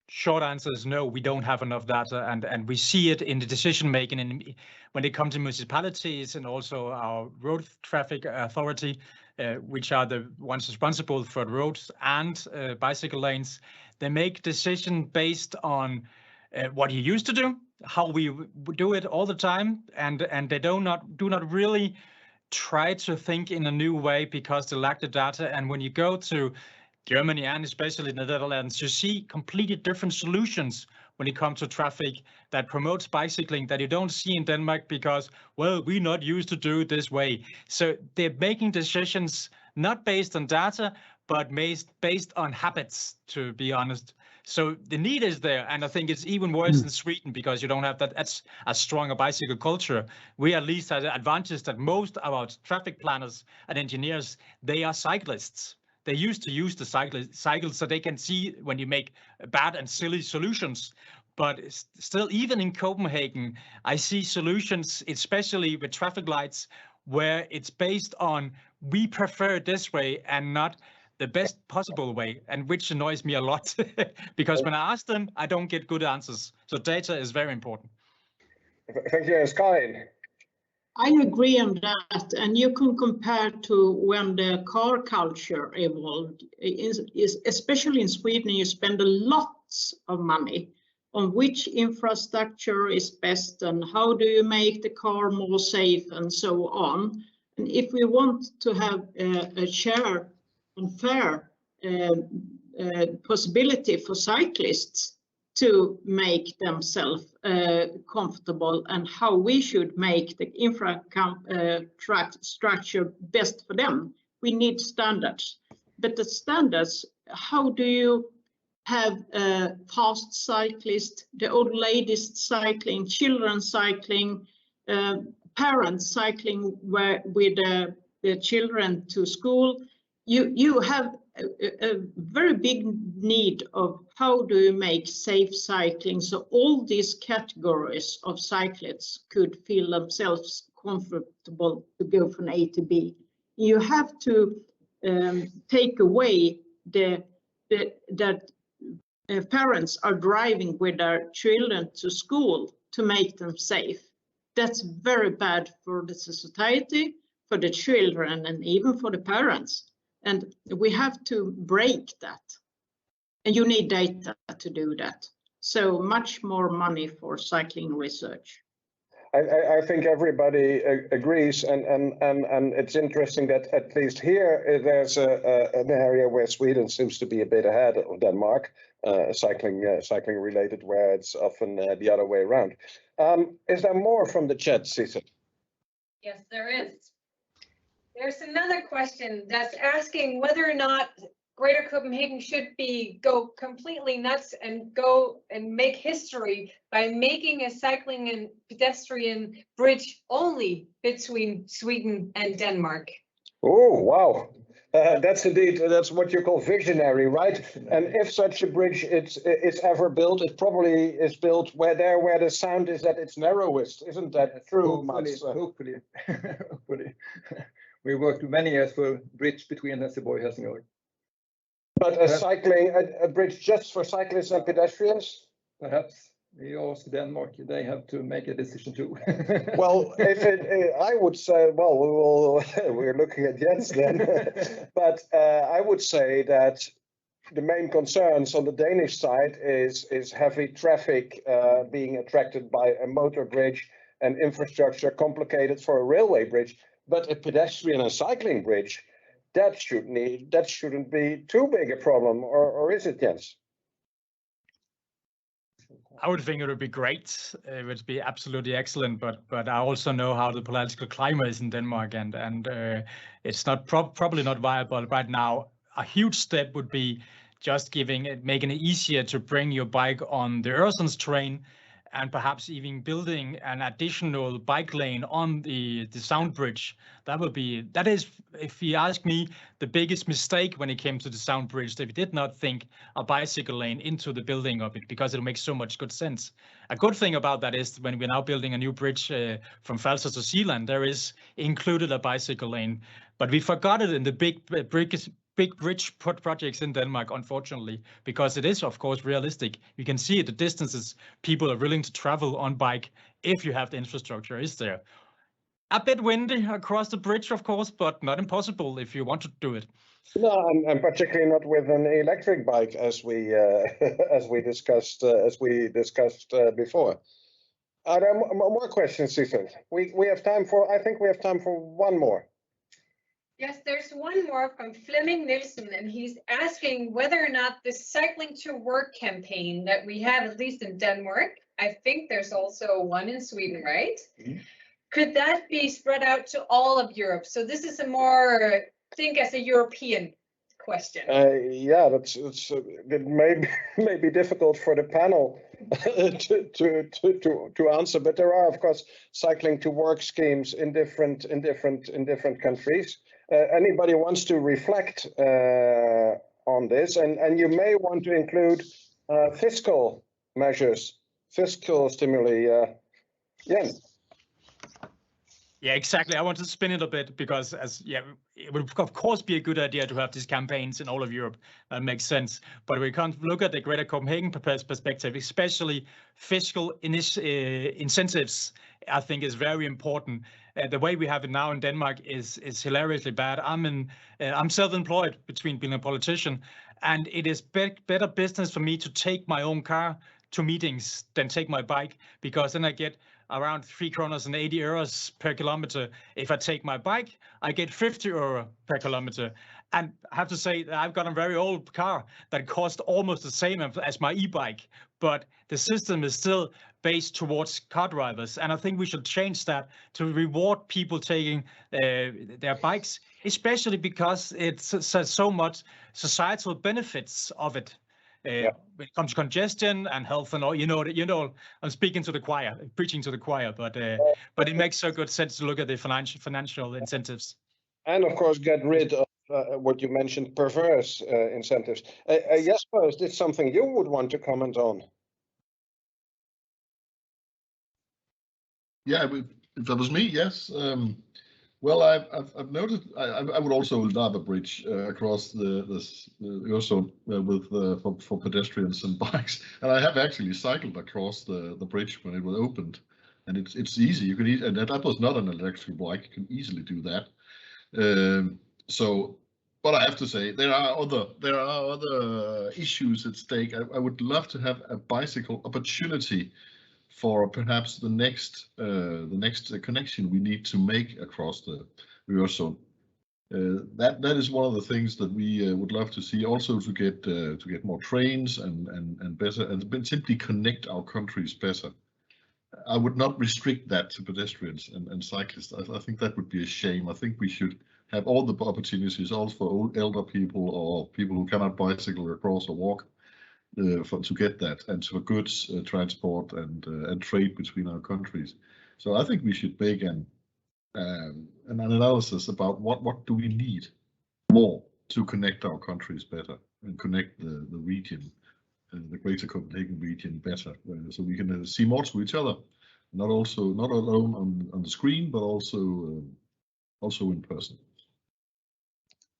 Short answer is no, we don't have enough data, and we see it in the decision making when it comes to municipalities and also our road traffic authority, which are the ones responsible for roads and bicycle lanes. They make decision based on what you used to do, how we do it all the time, and they do not really try to think in a new way because they lack the data. And when you go to Germany and especially the Netherlands, you see completely different solutions when it comes to traffic that promotes bicycling that you don't see in Denmark because, well, we're not used to do it this way. So they're making decisions not based on data, but based on habits, to be honest. So the need is there, and I think it's even worse in Sweden because you don't have that's as strong a bicycle culture. We at least have the advantage that most of our traffic planners and engineers, they are cyclists. They used to use the cycles so they can see when you make bad and silly solutions. But still, even in Copenhagen, I see solutions, especially with traffic lights, where it's based on we prefer this way and not the best possible way, and which annoys me a lot because when I ask them, I don't get good answers. So data is very important. Thank you, Karin. I agree on that, and you can compare to when the car culture evolved. Is especially in Sweden, you spend a lot of money on which infrastructure is best and how do you make the car more safe and so on. And if we want to have a share and fair possibility for cyclists, to make themselves comfortable, and how we should make the infrastructure best for them. We need standards, but the standards, how do you have fast cyclists, the old ladies cycling, children cycling, parents cycling with the children to school? You have a very big need of how do you make safe cycling so all these categories of cyclists could feel themselves comfortable to go from A to B. You have to take away that parents are driving with their children to school to make them safe. That's very bad for the society, for the children, and even for the parents. And we have to break that. And you need data to do that. So much more money for cycling research. I think everybody agrees, and it's interesting that at least here there's an area where Sweden seems to be a bit ahead of Denmark, cycling related, where it's often the other way around. Is there more from the chat, Cecil? Yes, there is. There's another question that's asking whether or not Greater Copenhagen should go completely nuts and go and make history by making a cycling and pedestrian bridge only between Sweden and Denmark. Oh, wow. That's what you call visionary, right? And if such a bridge is ever built, it probably is built where the sound is at its narrowest. Isn't that true? Hopefully. We worked many years for a bridge between Helsingborg and Helsingør. But a bridge just for cyclists and pedestrians? Perhaps. We ask Denmark, they have to make a decision too. Well, I would say, well, we're looking at Jens then. But I would say that the main concerns on the Danish side is heavy traffic being attracted by a motor bridge and infrastructure complicated for a railway bridge. But a pedestrian and cycling bridge, that shouldn't be too big a problem, or is it, Jens? I would think it would be great. It would be absolutely excellent, but I also know how the political climate is in Denmark, and it's not probably not viable right now. A huge step would be just making it easier to bring your bike on the Øresundstrain, and perhaps even building an additional bike lane on the sound bridge. That is, if you ask me, the biggest mistake when it came to the sound bridge, that we did not think a bicycle lane into the building of it, because it makes so much good sense. A good thing about that is when we're now building a new bridge from Falster to Zealand, there is included a bicycle lane, but we forgot it in the big bridge projects in Denmark, unfortunately, because it is, of course, realistic. You can see the distances people are willing to travel on bike if you have the infrastructure is there. A bit windy across the bridge, of course, but not impossible if you want to do it. No, and particularly not with an electric bike, as we discussed before. Are there more questions, Cecil? We have time for. I think we have time for one more. Yes, there's one more from Flemming Nielsen, and he's asking whether or not the Cycling to Work campaign that we have, at least in Denmark, I think there's also one in Sweden, right? Mm-hmm. Could that be spread out to all of Europe? So this is a more, think as a European question. Yeah, it may be difficult for the panel to answer, but there are, of course, cycling to work schemes in different countries. Anybody wants to reflect on this, and you may want to include fiscal measures, fiscal stimuli. Jens. Yeah, exactly. I want to spin it a bit because it would of course be a good idea to have these campaigns in all of Europe. That makes sense. But we can't look at the Greater Copenhagen perspective, especially fiscal incentives, I think is very important. The way we have it now in Denmark is hilariously bad. I'm self-employed between being a politician, and it is better business for me to take my own car to meetings than take my bike, because then I get around 3 kroner and 80 euros per kilometer. If I take my bike, I get 50 euro per kilometer. And I have to say that I've got a very old car that cost almost the same as my e-bike, but the system is still based towards car drivers. And I think we should change that to reward people taking their bikes, especially because it says so much societal benefits of it. When it comes to congestion and health and all, you know, I'm speaking to the choir, preaching to the choir, but it makes so good sense to look at the financial incentives. And of course, get rid of what you mentioned, perverse incentives. Jesper, is this something you would want to comment on? Yeah, if that was me, yes. Well, I've noted. I would also love a bridge across also for pedestrians and bikes. And I have actually cycled across the bridge when it was opened, and it's easy. You can and that was not an electric bike. You can easily do that. But I have to say there are other issues at stake. I would love to have a bicycle opportunity for perhaps the next connection we need to make across the Øresund. That is one of the things that we would love to see. Also to get more trains and better and simply connect our countries better. I would not restrict that to pedestrians and cyclists. I think that would be a shame. I think we should have all the opportunities also for elder people or people who cannot bicycle across or walk. To get that and for goods transport and trade between our countries. So I think we should make an analysis about what do we need more to connect our countries better and connect the region, the Greater Copenhagen region better, so we can see more to each other, not alone on the screen, but also in person.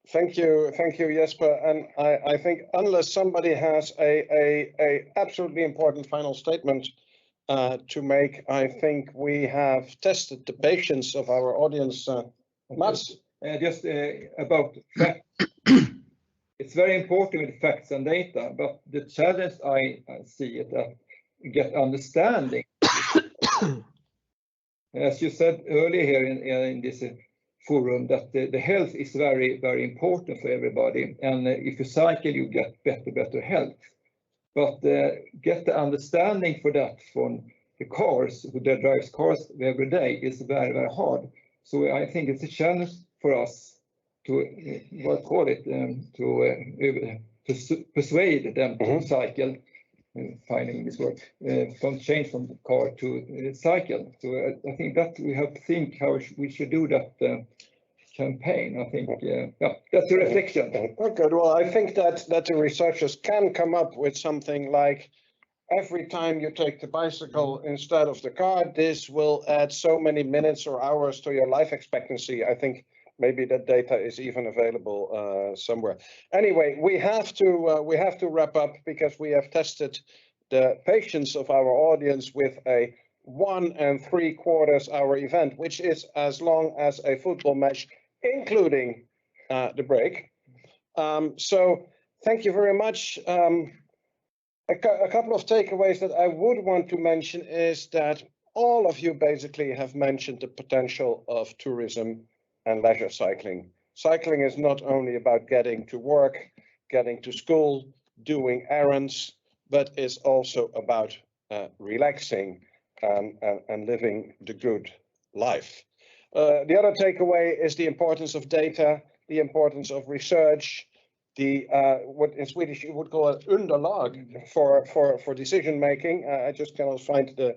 Thank you, Jesper. And I think unless somebody has a absolutely important final statement to make, I think we have tested the patience of our audience. Mats? Just about facts. It's very important with facts and data, but the challenge I see is that get understanding. As you said earlier here in this forum, that the health is very, very important for everybody. And if you cycle, you get better health. But get the understanding for that from the cars, who drives cars every day, is very, very hard. So I think it's a challenge for us to persuade them to cycle. Finding this word from change from the car to cycle. So I think that we have to think how we should do that campaign. I think that's a reflection. Okay, well, I think that the researchers can come up with something like every time you take the bicycle instead of the car, this will add so many minutes or hours to your life expectancy. I think maybe that data is even available somewhere. Anyway, we have to wrap up because we have tested the patience of our audience with a 1 3/4 hour event, which is as long as a football match, including the break. So thank you very much. A couple of takeaways that I would want to mention is that all of you basically have mentioned the potential of tourism and leisure cycling. Cycling is not only about getting to work, getting to school, doing errands, but is also about relaxing and living the good life. The other takeaway is the importance of data, the importance of research, the what in Swedish you would call it underlag for decision making. I just cannot find the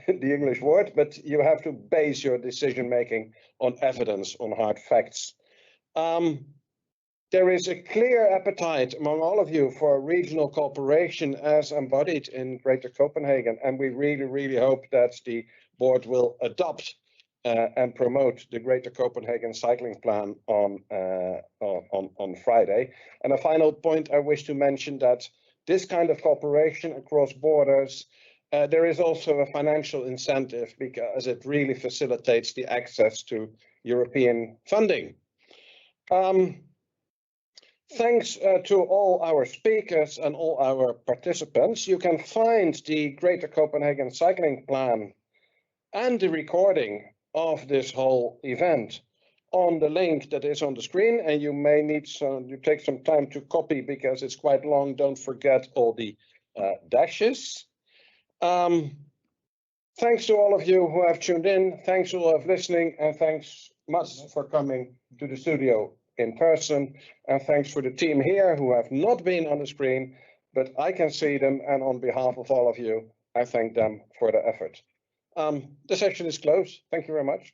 English word, but you have to base your decision making on evidence, on hard facts. There is a clear appetite among all of you for regional cooperation as embodied in Greater Copenhagen, and we really hope that the board will adopt and promote the Greater Copenhagen Cycling Plan on Friday. And a final point I wish to mention that this kind of cooperation across borders, there is also a financial incentive because it really facilitates the access to European funding. Thanks to all our speakers and all our participants. You can find the Greater Copenhagen Cycling Plan and the recording of this whole event on the link that is on the screen, and you may need you take some time to copy because it's quite long. Don't forget all the dashes. Thanks to all of you who have tuned in. Thanks to all of listening, and thanks much for coming to the studio in person. And thanks for the team here who have not been on the screen, but I can see them. And on behalf of all of you, I thank them for the effort. The session is closed. Thank you very much.